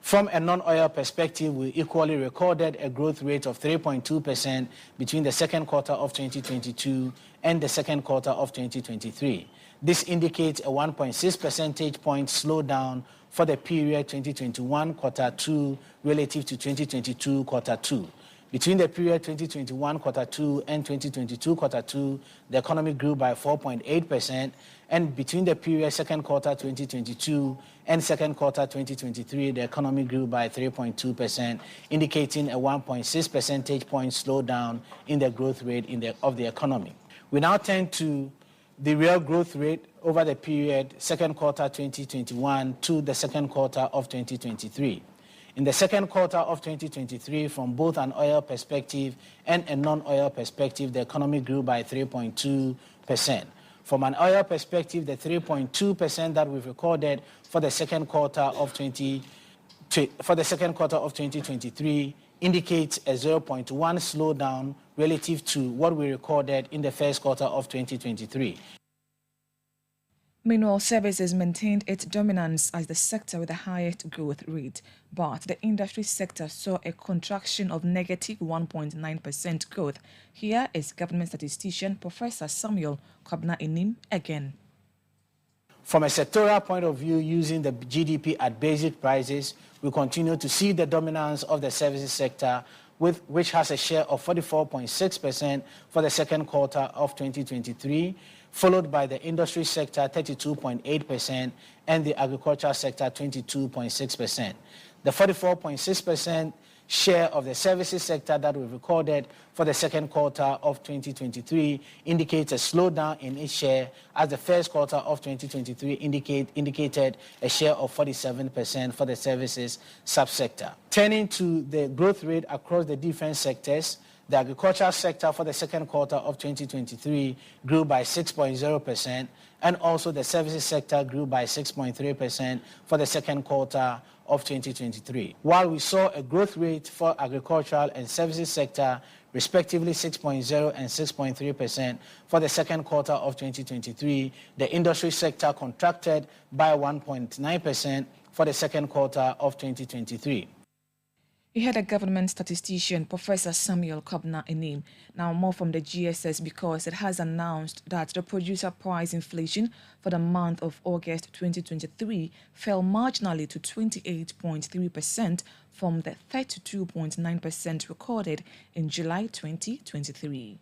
From a non-oil perspective, we equally recorded a growth rate of 3.2% between the second quarter of 2022 and the second quarter of 2023. This indicates a 1.6 percentage point slowdown for the period 2021 quarter 2 relative to 2022 quarter 2. Between the period 2021 quarter 2 and 2022 quarter 2, the economy grew by 4.8%, and between the period second quarter 2022 and second quarter 2023, the economy grew by 3.2%, indicating a 1.6 percentage point slowdown in the growth rate of the economy. We now turn to the real growth rate over the period second quarter 2021 to the second quarter of 2023. In the second quarter of 2023, from both an oil perspective and a non-oil perspective, the economy grew by 3.2%. From an oil perspective, the 3.2% that we've recorded for the second quarter of 2023 indicates a 0.1 slowdown relative to what we recorded in the first quarter of 2023. Meanwhile, services maintained its dominance as the sector with the highest growth rate, but the industry sector saw a contraction of negative 1.9% growth. Here is government statistician Professor Samuel Kwabena-Enim again. From a sectoral point of view, using the GDP at basic prices, we continue to see the dominance of the services sector, which has a share of 44.6% for the second quarter of 2023, followed by the industry sector 32.8% and the agricultural sector 22.6%. The 44.6% share of the services sector that we recorded for the second quarter of 2023 indicates a slowdown in its share, as the first quarter of 2023 indicated a share of 47% for the services subsector. Turning to the growth rate across the different sectors, the agricultural sector for the second quarter of 2023 grew by 6.0%, and also the services sector grew by 6.3% for the second quarter of 2023. While we saw a growth rate for agricultural and services sector, respectively 6.0 and 6.3% for the second quarter of 2023, the industry sector contracted by 1.9% for the second quarter of 2023. We had a government statistician, Professor Samuel Kwabena-Enim. Now more from the GSS, because it has announced that the producer price inflation for the month of August 2023 fell marginally to 28.3% from the 32.9% recorded in July 2023.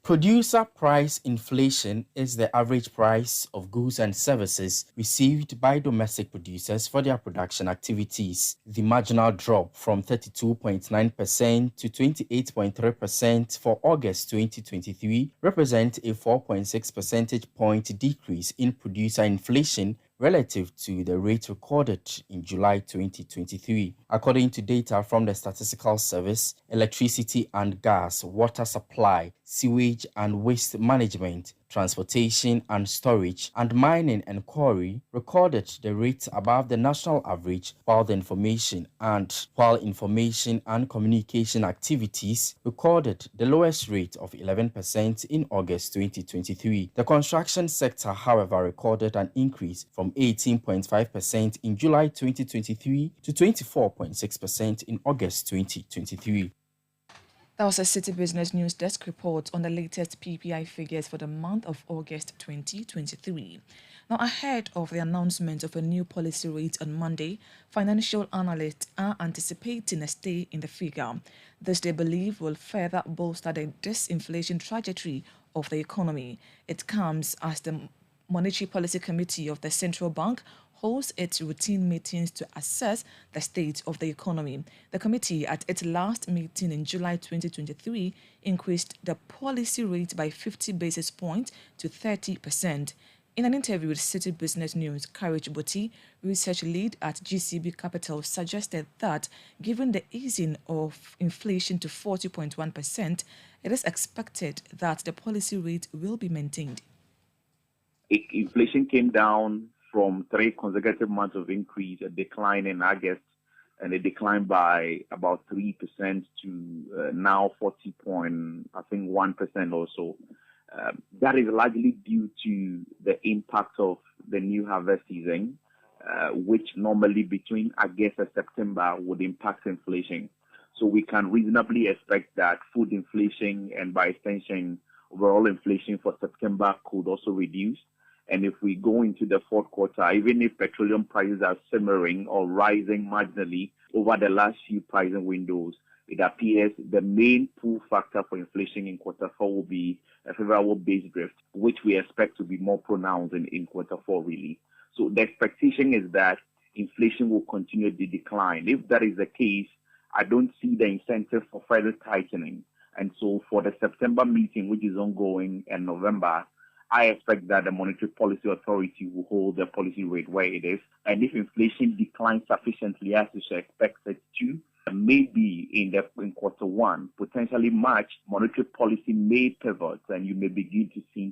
Producer price inflation is the average price of goods and services received by domestic producers for their production activities. The marginal drop from 32.9% to 28.3% for August 2023 represents a 4.6 percentage point decrease in producer inflation relative to the rate recorded in July 2023. According to data from the Statistical Service, electricity and gas, water supply, sewage and waste management, transportation and storage, and mining and quarry recorded the rate above the national average, while information and communication activities recorded the lowest rate of 11% in August 2023. The construction sector, however, recorded an increase from 18.5% in July 2023 to 24.6% in August 2023. That was a Citi Business News Desk report on the latest PPI figures for the month of August 2023. Now, ahead of the announcement of a new policy rate on Monday, financial analysts are anticipating a stay in the figure. This, they believe, will further bolster the disinflation trajectory of the economy. It comes as the Monetary Policy Committee of the Central Bank holds its routine meetings to assess the state of the economy. The committee, at its last meeting in July 2023, increased the policy rate by 50 basis points to 30%. In an interview with Citi Business News, Courage Boti, research lead at GCB Capital, suggested that given the easing of inflation to 40.1%, it is expected that the policy rate will be maintained. Inflation came down from 3 consecutive months of increase, a decline in August, and a decline by about 3% to now 40.1% or so. That is largely due to the impact of the new harvest season, which normally between August and September would impact inflation. So we can reasonably expect that food inflation and by extension overall inflation for September could also reduce. And if we go into the fourth quarter, even if petroleum prices are simmering or rising marginally over the last few pricing windows, it appears the main pull factor for inflation in quarter four will be a favorable base drift, which we expect to be more pronounced in quarter four, really. So the expectation is that inflation will continue to decline. If that is the case, I don't see the incentive for further tightening. And so for the September meeting, which is ongoing, and November, I expect that the Monetary Policy Authority will hold the policy rate where it is. And if inflation declines sufficiently as we should expect it to, maybe in quarter one, potentially March, monetary policy may pivot and you may begin to see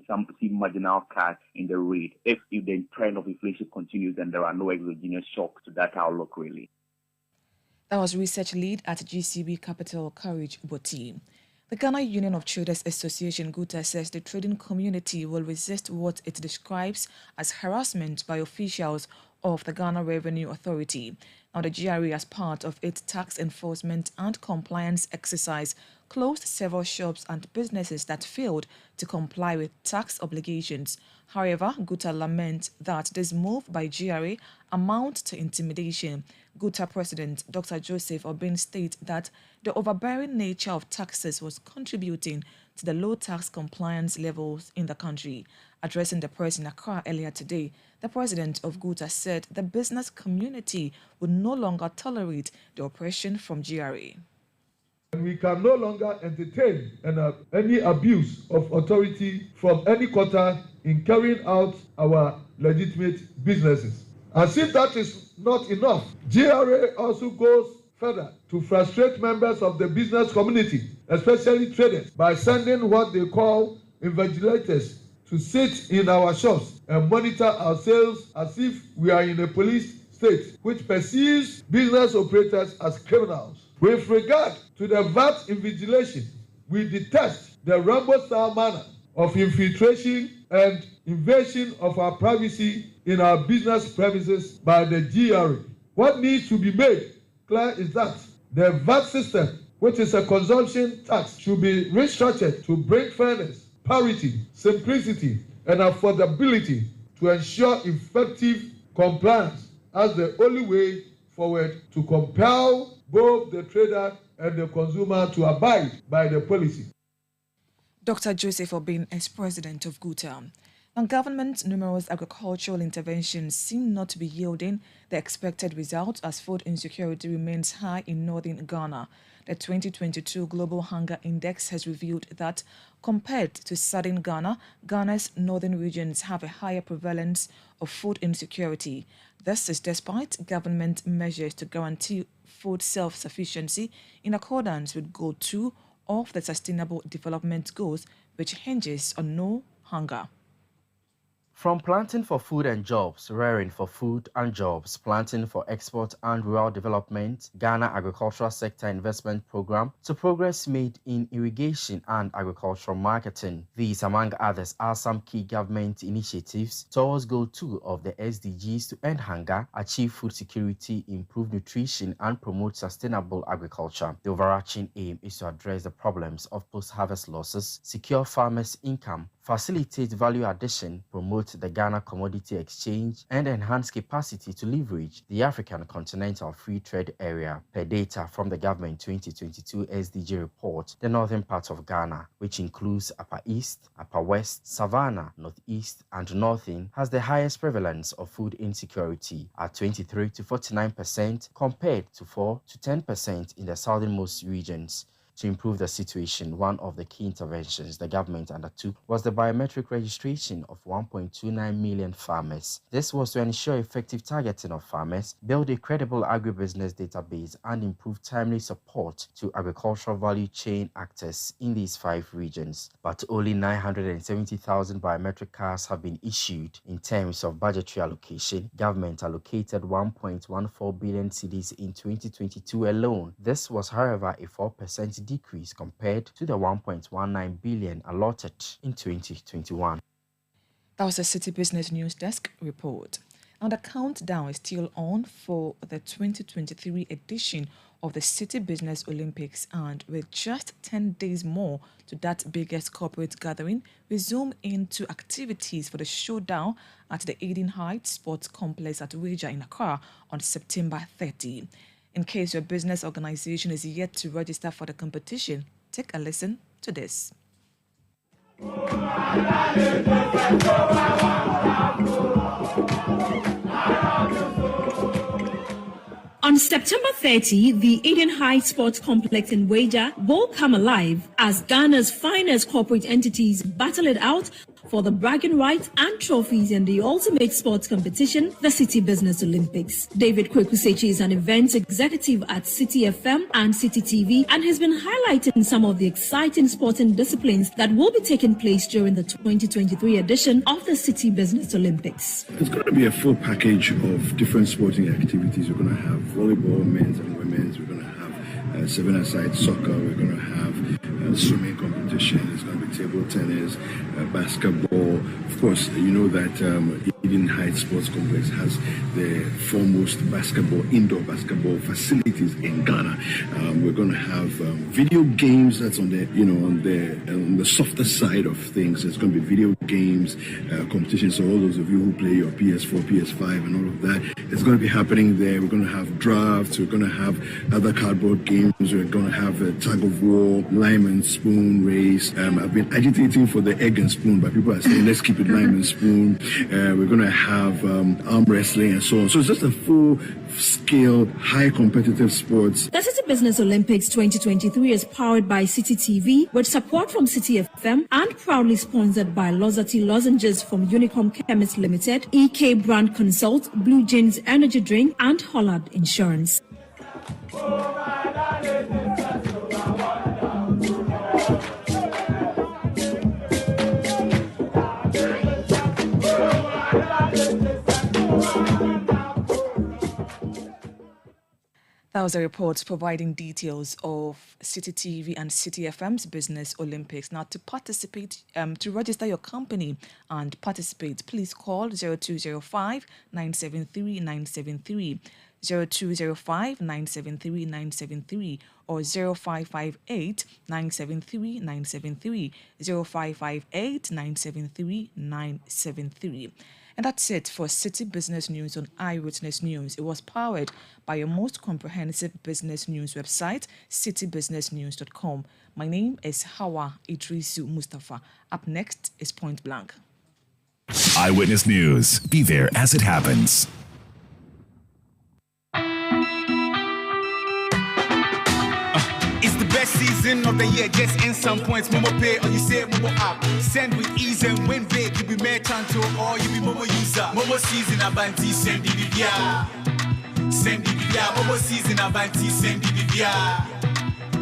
marginal cuts in the rate if the trend of inflation continues and there are no exogenous shocks to that outlook, really. That was research lead at GCB Capital, Courage Boti. The Ghana Union of Traders Association, GUTA, says the trading community will resist what it describes as harassment by officials of the Ghana Revenue Authority. Now, the GRA, as part of its tax enforcement and compliance exercise, closed several shops and businesses that failed to comply with tax obligations. However, GUTA laments that this move by GRA amounts to intimidation. GUTA President Dr. Joseph Obin states that the overbearing nature of taxes was contributing to the low tax compliance levels in the country. Addressing the press in Accra earlier today, the president of GUTA said the business community would no longer tolerate the oppression from GRA. We can no longer entertain any abuse of authority from any quarter in carrying out our legitimate businesses. As if that is not enough, GRA also goes further to frustrate members of the business community, especially traders, by sending what they call invigilators to sit in our shops and monitor our sales as if we are in a police state, which perceives business operators as criminals. With regard to the VAT invigilation, we detest the Rambo-style manner of infiltration and invasion of our privacy in our business premises by the GRA. What needs to be made clear is that the VAT system, which is a consumption tax, should be restructured to bring fairness, parity, simplicity, and affordability to ensure effective compliance as the only way forward to compel both the trader and the consumer to abide by the policy. Dr. Joseph Obin is president of GUTA. Now, government's numerous agricultural interventions seem not to be yielding the expected results as food insecurity remains high in northern Ghana. The 2022 Global Hunger Index has revealed that compared to southern Ghana, Ghana's northern regions have a higher prevalence of food insecurity. This is despite government measures to guarantee food self-sufficiency in accordance with Goal 2 of the Sustainable Development Goals, which hinges on no hunger. From planting for food and jobs, rearing for food and jobs, planting for export and rural development, Ghana Agricultural Sector Investment Program, to progress made in irrigation and agricultural marketing. These, among others, are some key government initiatives towards Goal 2 of the SDGs to end hunger, achieve food security, improve nutrition, and promote sustainable agriculture. The overarching aim is to address the problems of post-harvest losses, secure farmers' income, facilitate value addition, promote the Ghana Commodity Exchange, and enhance capacity to leverage the African Continental Free Trade Area. Per data from the government 2022 SDG report, the northern part of Ghana, which includes Upper East, Upper West, Savannah, Northeast, and Northern, has the highest prevalence of food insecurity at 23 to 49% compared to 4 to 10% in the southernmost regions. To improve the situation, one of the key interventions the government undertook was the biometric registration of 1.29 million farmers. This was to ensure effective targeting of farmers, build a credible agribusiness database, and improve timely support to agricultural value chain actors in these 5 regions. But only 970,000 biometric cards have been issued. In terms of budgetary allocation, government allocated 1.14 billion cedis in 2022 alone. This was, however, a 4% decrease compared to the 1.19 billion allotted in 2021. That was a City Business News Desk report. Now, the countdown is still on for the 2023 edition of the City Business Olympics, and with just 10 days more to that biggest corporate gathering, we zoom into activities for the showdown at the Eden Heights Sports Complex at Weija in Accra on September 30. In case your business organization is yet to register for the competition, take a listen to this. On September 30, the Eden Heights Sports Complex in Weija will come alive as Ghana's finest corporate entities battle it out for the bragging rights and trophies in the ultimate sports competition, the City Business Olympics. David Kwekusechi is an events executive at Citi FM and Citi TV and has been highlighting some of the exciting sporting disciplines that will be taking place during the 2023 edition of the City Business Olympics. It's going to be a full package of different sporting activities. We're going to have volleyball, men's and women's. We're going to have seven-a-side soccer. We're going to have swimming competition. There's going to be table tennis, basketball. Of course, you know that Eden Heights Sports Complex has the foremost indoor basketball facilities in Ghana. We're going to have video games. That's on the softer side of things. There's going to be video games competition. So all those of you who play your PS4, PS5, and all of that, it's going to be happening there. We're going to have drafts. We're going to have other cardboard games. We're going to have a tug of war, lime and spoon race. I've been agitating for the egg and spoon, but people are saying let's keep it lime and spoon. We're going to have arm wrestling and so on. So it's just a full-scale, high competitive sports. The City Business Olympics 2023 is powered by Citi TV with support from Citi FM and proudly sponsored by Lozati Lozenges from Unicom Chemists Limited, EK Brand Consult, Blue Jeans Energy Drink, and Hollard Insurance. That was a report providing details of Citi TV and Citi FM's Business Olympics. Now, to participate, to register your company and participate, please call 0205 973 973, 0205 973 973, or 0558 973 973, 0558 973 973. And that's it for City Business News on Eyewitness News. It was powered by your most comprehensive business news website, citybusinessnews.com. My name is Hawa Idrisu Mustafa. Up next is Point Blank. Eyewitness News. Be there as it happens. Season of the year, just in some points. Momo pay or you say Momo app. Send with ease and win big. You be merchant or you be Momo user. Momo season abanti send DVDR. Send DVDR. Momo season abanti send DVDR.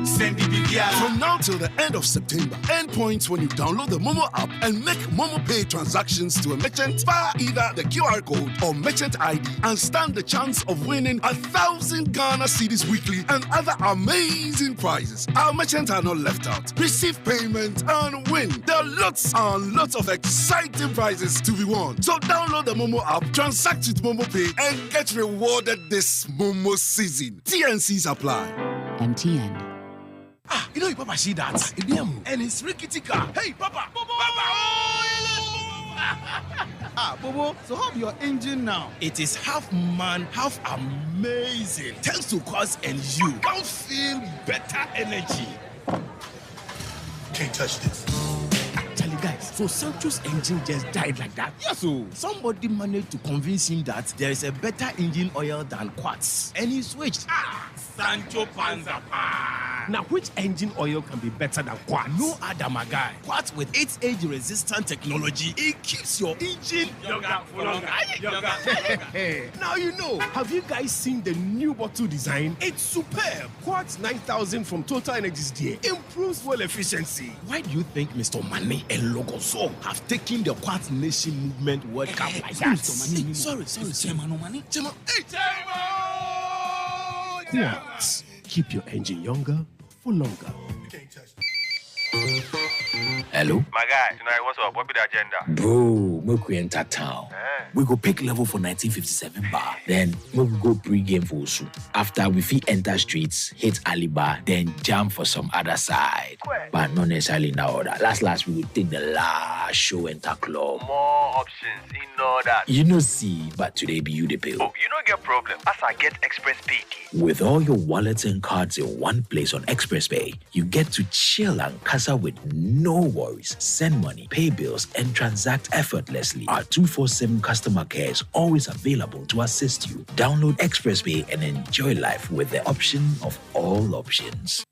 Send DVDR. From now till the end of September, earn points when you download the Momo app and make Momo Pay transactions to a merchant via either the QR code or merchant ID and stand the chance of winning 1,000 Ghana cedis weekly and other amazing prizes. Our merchants are not left out. Receive payment and win. There are lots and lots of exciting prizes to be won. So download the Momo app, transact with Momo Pay, and get rewarded this Momo season. TNCs apply. MTN. You know, Papa, see that? And it's rickety car. Hey, Papa! Papa! Bobo, so how's your engine now? It is half man, half amazing. Thanks to Quartz and you. Can't feel better energy. Can't touch this. Actually, guys, so Sancho's engine just died like that? Yes, so somebody managed to convince him that there is a better engine oil than Quartz, and he switched. Sancho Panza. Now, which engine oil can be better than Quartz? No other, my guy. Quartz with its age-resistant technology, it keeps your engine younger for longer. Now you know. Have you guys seen the new bottle design? It's superb. Quartz 9000 from Total Energies there improves fuel efficiency. Why do you think Mr. Mane and Logoso have taken the Quartz Nation movement World Cup like that? Sorry. Chairman. Quartz. Keep your engine younger for longer. Hello? My guy, tonight what's up? What be the agenda? Bro, we enter town. We go pick level for 1957 bar. Then we go pre-game for Osu. After we fit enter streets, hit Ali bar, then jam for some other side. But not necessarily in order. Last we will take the last show enter club. More options in order. You know see, but today be you the bill. Oh, you don't get problem. As I get Express Pay. With all your wallets and cards in one place on Express Pay, you get to chill and casa with no worries. Send money, pay bills, and transact effortlessly. Our 24/7 customer care is always available to assist you. Download Express Pay and enjoy life with the option of all options.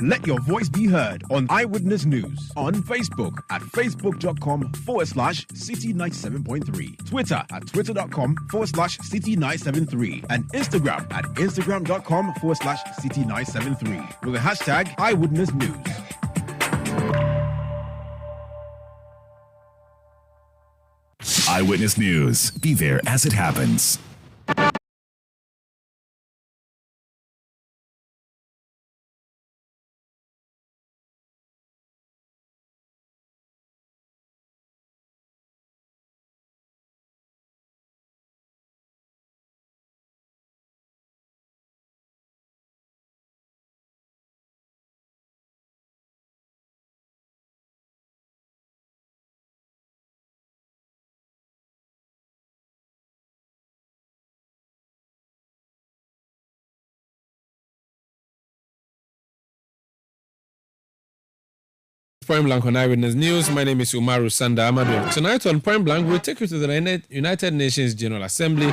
Let your voice be heard on Eyewitness News on Facebook at facebook.com/City97.3, Twitter at twitter.com/City973, and Instagram at instagram.com/City973 with the hashtag Eyewitness News. Eyewitness News. Be there as it happens. Point Blank on Eyewitness News. My name is Umaru Sanda Amado. Tonight on Point Blank, we'll take you to the United Nations General Assembly,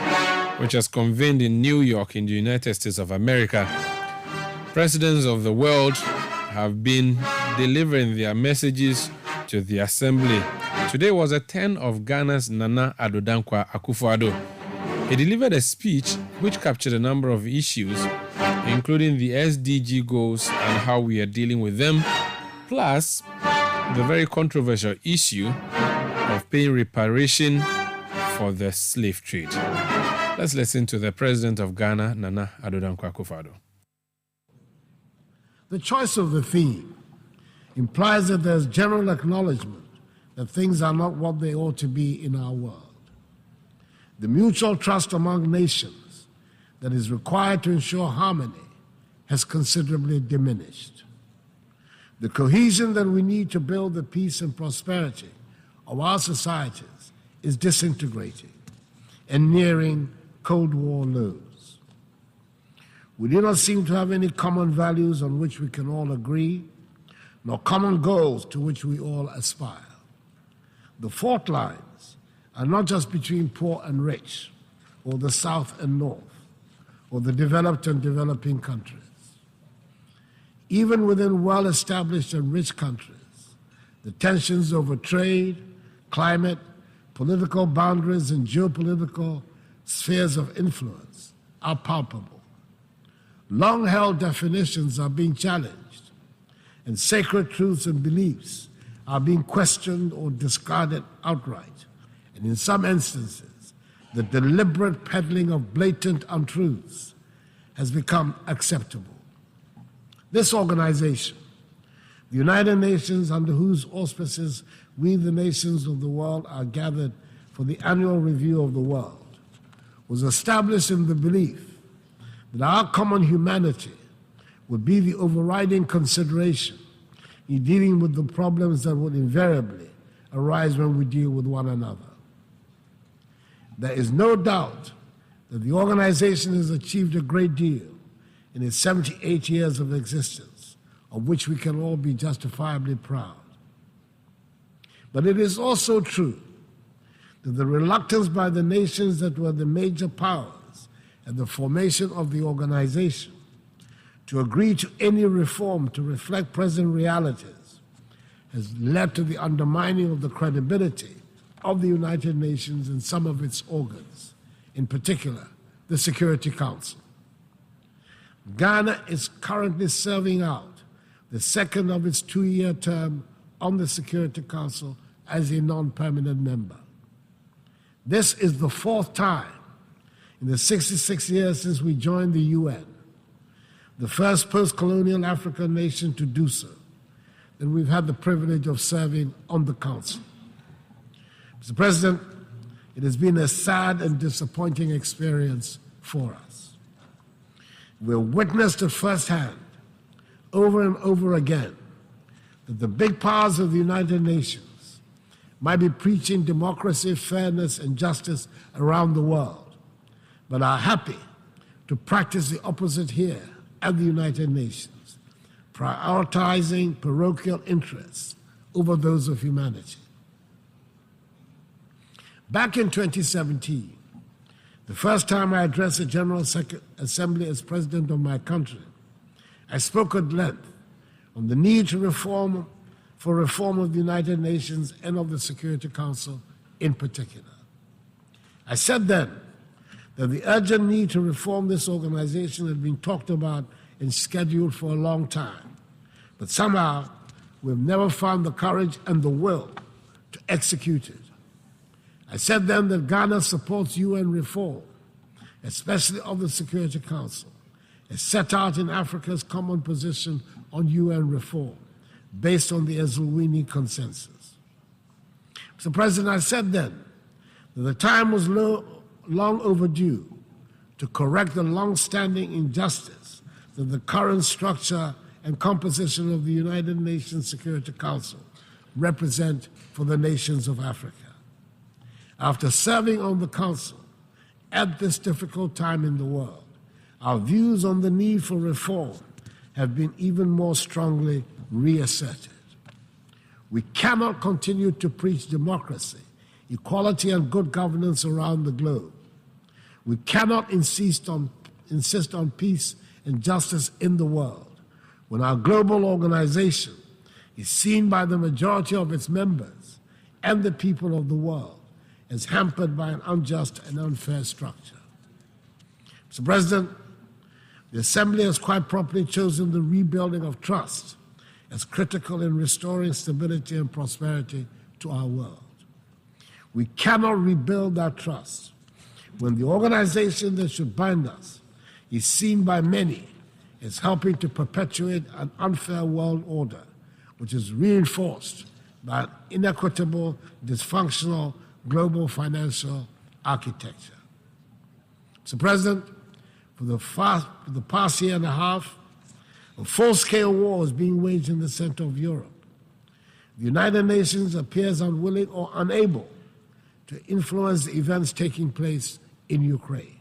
which has convened in New York in the United States of America. Presidents of the world have been delivering their messages to the Assembly. Today was the turn of Ghana's Nana Addo Dankwa Akufo-Addo. He delivered a speech which captured a number of issues, including the SDG goals and how we are dealing with them, plus the very controversial issue of paying reparation for the slave trade. Let's listen to the President of Ghana, Nana Addo Dankwa Akufo-Addo. The choice of the theme implies that there's general acknowledgement that things are not what they ought to be in our world. The mutual trust among nations that is required to ensure harmony has considerably diminished. The cohesion that we need to build the peace and prosperity of our societies is disintegrating and nearing Cold War lows. We do not seem to have any common values on which we can all agree, nor common goals to which we all aspire. The fault lines are not just between poor and rich, or the South and North, or the developed and developing countries. Even within well-established and rich countries, the tensions over trade, climate, political boundaries, and geopolitical spheres of influence are palpable. Long-held definitions are being challenged, and sacred truths and beliefs are being questioned or discarded outright. And in some instances, the deliberate peddling of blatant untruths has become acceptable. This organization, the United Nations, under whose auspices we, the nations of the world, are gathered for the annual review of the world, was established in the belief that our common humanity would be the overriding consideration in dealing with the problems that would invariably arise when we deal with one another. There is no doubt that the organization has achieved a great deal in its 78 years of existence, of which we can all be justifiably proud. But it is also true that the reluctance by the nations that were the major powers at the formation of the organization to agree to any reform to reflect present realities has led to the undermining of the credibility of the United Nations and some of its organs, in particular, the Security Council. Ghana is currently serving out the second of its 2-year term on the Security Council as a non-permanent member. This is the 4th time in the 66 years since we joined the UN, the first post-colonial African nation to do so, that we've had the privilege of serving on the Council. Mr. President, it has been a sad and disappointing experience for us. We've witnessed it firsthand, over and over again, that the big powers of the United Nations might be preaching democracy, fairness, and justice around the world, but are happy to practice the opposite here at the United Nations, prioritizing parochial interests over those of humanity. Back in 2017, the first time I addressed the General Assembly as President of my country, I spoke at length on the need to reform of the United Nations and of the Security Council in particular. I said then that the urgent need to reform this organization had been talked about and scheduled for a long time, but somehow we've never found the courage and the will to execute it. I said then that Ghana supports UN reform, especially of the Security Council, as set out in Africa's common position on UN reform, based on the Eswatini Consensus. Mr. President, I said then that the time was long overdue to correct the long-standing injustice that the current structure and composition of the United Nations Security Council represent for the nations of Africa. After serving on the Council at this difficult time in the world, our views on the need for reform have been even more strongly reasserted. We cannot continue to preach democracy, equality, and good governance around the globe. We cannot insist on peace and justice in the world when our global organization is seen by the majority of its members and the people of the world as hampered by an unjust and unfair structure. Mr. President, the Assembly has quite properly chosen the rebuilding of trust as critical in restoring stability and prosperity to our world. We cannot rebuild that trust when the organization that should bind us is seen by many as helping to perpetuate an unfair world order, which is reinforced by an inequitable, dysfunctional global financial architecture. Mr. President, for the past year and a half, a full-scale war is being waged in the center of Europe. The United Nations appears unwilling or unable to influence the events taking place in Ukraine.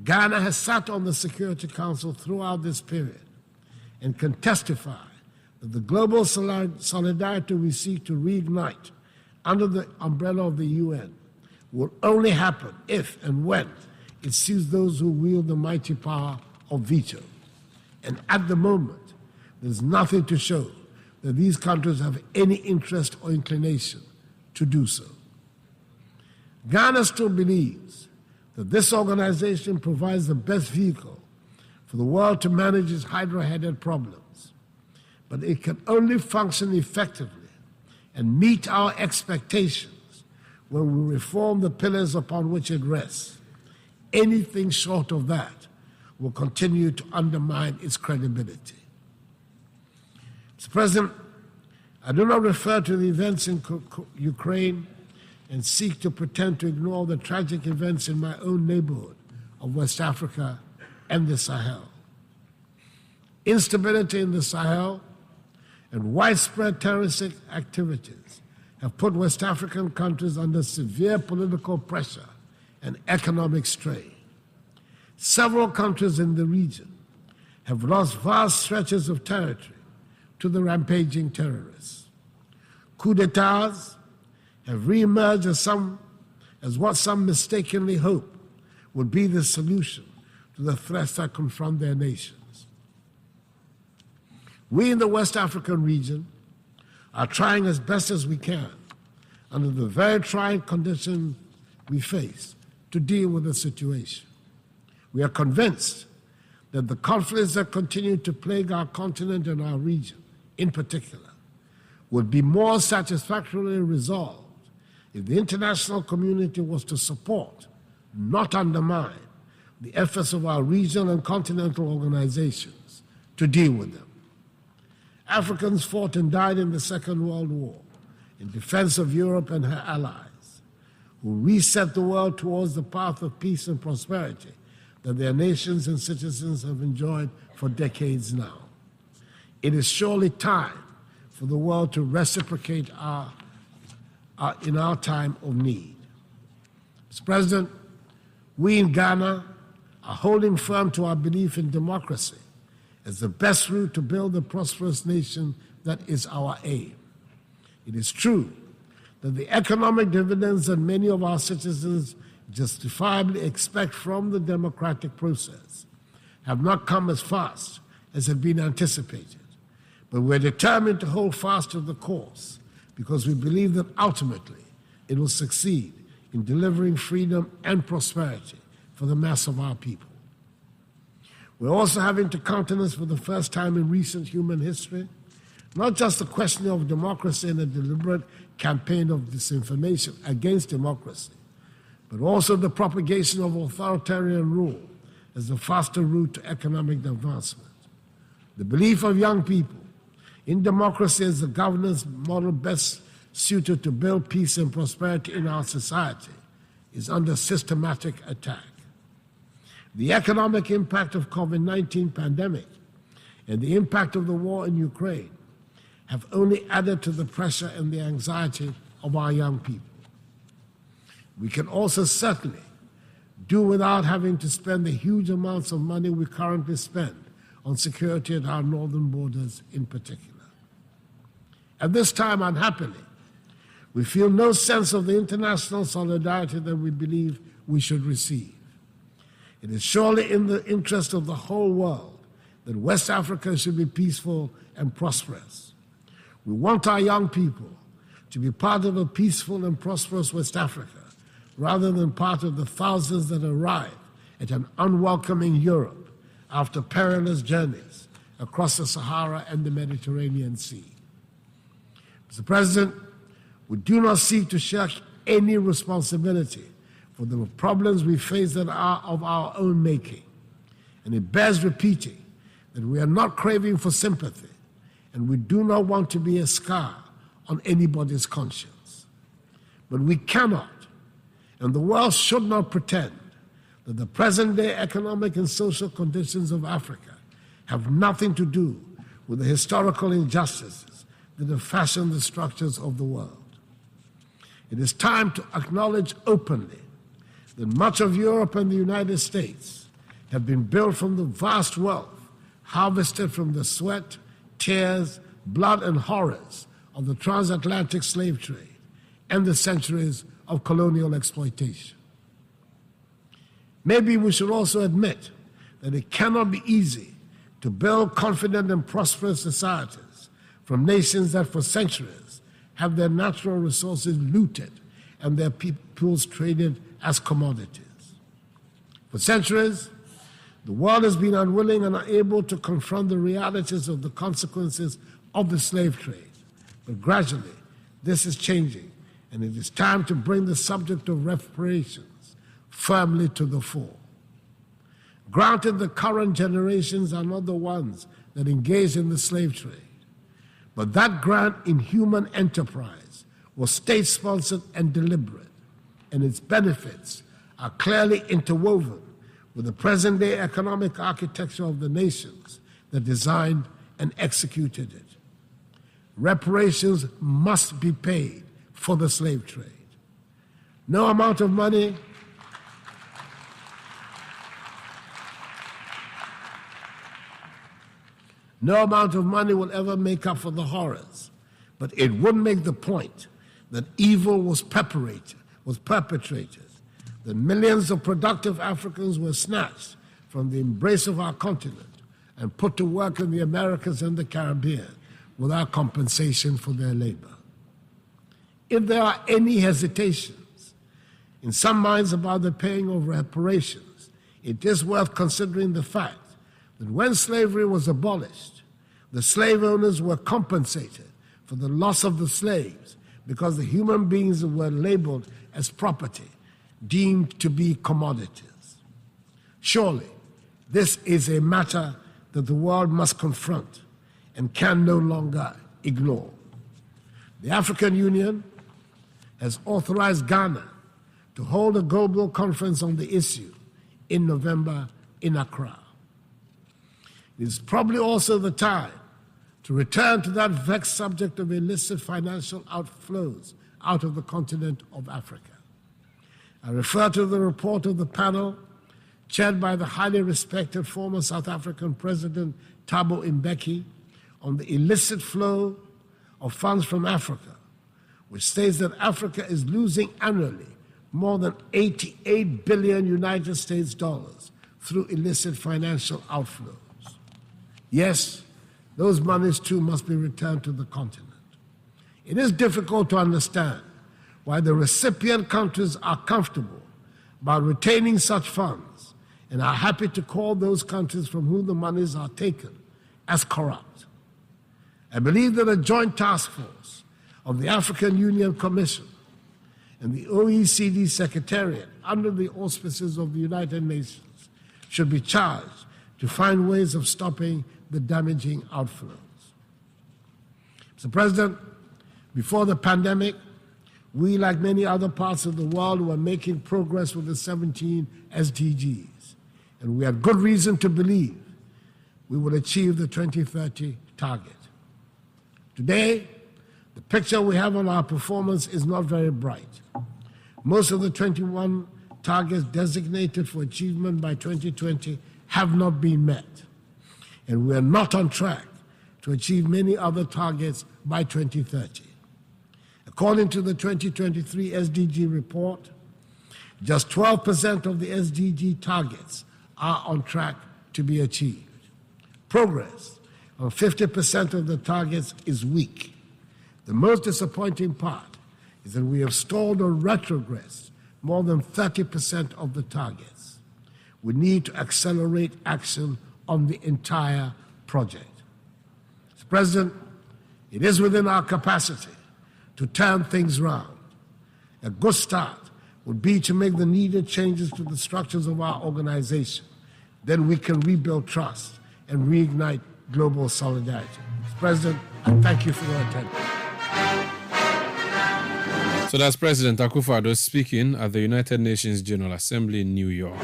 Ghana has sat on the Security Council throughout this period and can testify that the global solidarity we seek to reignite under the umbrella of the UN will only happen if and when it suits those who wield the mighty power of veto. And at the moment, there's nothing to show that these countries have any interest or inclination to do so. Ghana still believes that this organization provides the best vehicle for the world to manage its hydra-headed problems, but it can only function effectively and meet our expectations when we reform the pillars upon which it rests. Anything short of that will continue to undermine its credibility. Mr. President, I do not refer to the events in Ukraine and seek to pretend to ignore the tragic events in my own neighborhood of West Africa and the Sahel. Instability in the Sahel and widespread terroristic activities have put West African countries under severe political pressure and economic strain. Several countries in the region have lost vast stretches of territory to the rampaging terrorists. Coup d'etats have reemerged as what some mistakenly hope would be the solution to the threats that confront their nations. We in the West African region are trying as best as we can, under the very trying conditions we face, to deal with the situation. We are convinced that the conflicts that continue to plague our continent and our region, in particular, would be more satisfactorily resolved if the international community was to support, not undermine, the efforts of our regional and continental organizations to deal with them. Africans fought and died in the Second World War in defense of Europe and her allies, who reset the world towards the path of peace and prosperity that their nations and citizens have enjoyed for decades now. It is surely time for the world to reciprocate in our time of need. Mr. President, we in Ghana are holding firm to our belief in democracy as the best route to build the prosperous nation that is our aim. It is true that the economic dividends that many of our citizens justifiably expect from the democratic process have not come as fast as had been anticipated. But we're determined to hold fast to the course because we believe that ultimately it will succeed in delivering freedom and prosperity for the mass of our people. We're also having to countenance for the first time in recent human history not just the question of democracy and a deliberate campaign of disinformation against democracy, but also the propagation of authoritarian rule as the faster route to economic advancement. The belief of young people in democracy as the governance model best suited to build peace and prosperity in our society is under systematic attack. The economic impact of COVID-19 pandemic and the impact of the war in Ukraine have only added to the pressure and the anxiety of our young people. We can also certainly do without having to spend the huge amounts of money we currently spend on security at our northern borders in particular. At this time, unhappily, we feel no sense of the international solidarity that we believe we should receive. It is surely in the interest of the whole world that West Africa should be peaceful and prosperous. We want our young people to be part of a peaceful and prosperous West Africa, rather than part of the thousands that arrive at an unwelcoming Europe after perilous journeys across the Sahara and the Mediterranean Sea. Mr. President, we do not seek to shirk any responsibility for the problems we face that are of our own making. And it bears repeating that we are not craving for sympathy, and we do not want to be a scar on anybody's conscience. But we cannot, and the world should not pretend that the present-day economic and social conditions of Africa have nothing to do with the historical injustices that have fashioned the structures of the world. It is time to acknowledge openly that much of Europe and the United States have been built from the vast wealth harvested from the sweat, tears, blood, and horrors of the transatlantic slave trade and the centuries of colonial exploitation. Maybe we should also admit that it cannot be easy to build confident and prosperous societies from nations that for centuries have their natural resources looted and their peoples traded as commodities. For centuries, the world has been unwilling and unable to confront the realities of the consequences of the slave trade. But gradually, this is changing, and it is time to bring the subject of reparations firmly to the fore. Granted, the current generations are not the ones that engaged in the slave trade, but that grand inhuman enterprise was state-sponsored and deliberate, and its benefits are clearly interwoven with the present-day economic architecture of the nations that designed and executed it. Reparations must be paid for the slave trade. No amount of money will ever make up for the horrors, but it would make the point that evil was perpetrated, that millions of productive Africans were snatched from the embrace of our continent and put to work in the Americas and the Caribbean without compensation for their labor. If there are any hesitations in some minds about the paying of reparations, it is worth considering the fact that when slavery was abolished, the slave owners were compensated for the loss of the slaves because the human beings were labeled as property, deemed to be commodities. Surely, this is a matter that the world must confront and can no longer ignore. The African Union has authorized Ghana to hold a global conference on the issue in November in Accra. It is probably also the time to return to that vexed subject of illicit financial outflows out of the continent of Africa. I refer to the report of the panel chaired by the highly respected former South African President Thabo Mbeki on the illicit flow of funds from Africa, which states that Africa is losing annually more than 88 billion United States dollars through illicit financial outflows. Yes, those monies too must be returned to the continent. It is difficult to understand why the recipient countries are comfortable about retaining such funds and are happy to call those countries from whom the monies are taken as corrupt. I believe that a joint task force of the African Union Commission and the OECD Secretariat under the auspices of the United Nations should be charged to find ways of stopping the damaging outflows. Mr. President, before the pandemic, we, like many other parts of the world, were making progress with the 17 SDGs, and we had good reason to believe we would achieve the 2030 target. Today, the picture we have on our performance is not very bright. Most of the 21 targets designated for achievement by 2020 have not been met, and we are not on track to achieve many other targets by 2030. According to the 2023 SDG report, just 12% of the SDG targets are on track to be achieved. Progress on 50% of the targets is weak. The most disappointing part is that we have stalled or retrogressed more than 30% of the targets. We need to accelerate action on the entire project. Mr. President, it is within our capacity to turn things round. A good start would be to make the needed changes to the structures of our organization. Then we can rebuild trust and reignite global solidarity. Mr. President, I thank you for your attention. So that's President Akufo-Addo speaking at the United Nations General Assembly in New York.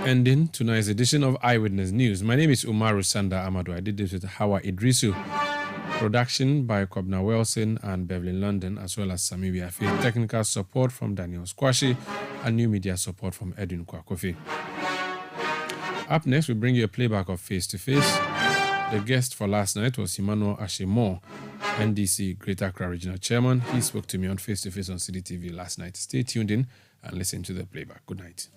Ending tonight's edition of Eyewitness News. My name is Umaru Sanda Amadu. I did this with Hawa Idrisu. Production by Kobna Wilson and Beverly London, as well as Sami Biafi. Technical support from Daniel Squashi and new media support from Edwin Kwakofi. Up next, we bring you a playback of Face to Face. The guest for last night was Emmanuel Ashimore, NDC Greater Accra Regional Chairman. He spoke to me on Face to Face on Citi TV last night. Stay tuned in and listen to the playback. Good night.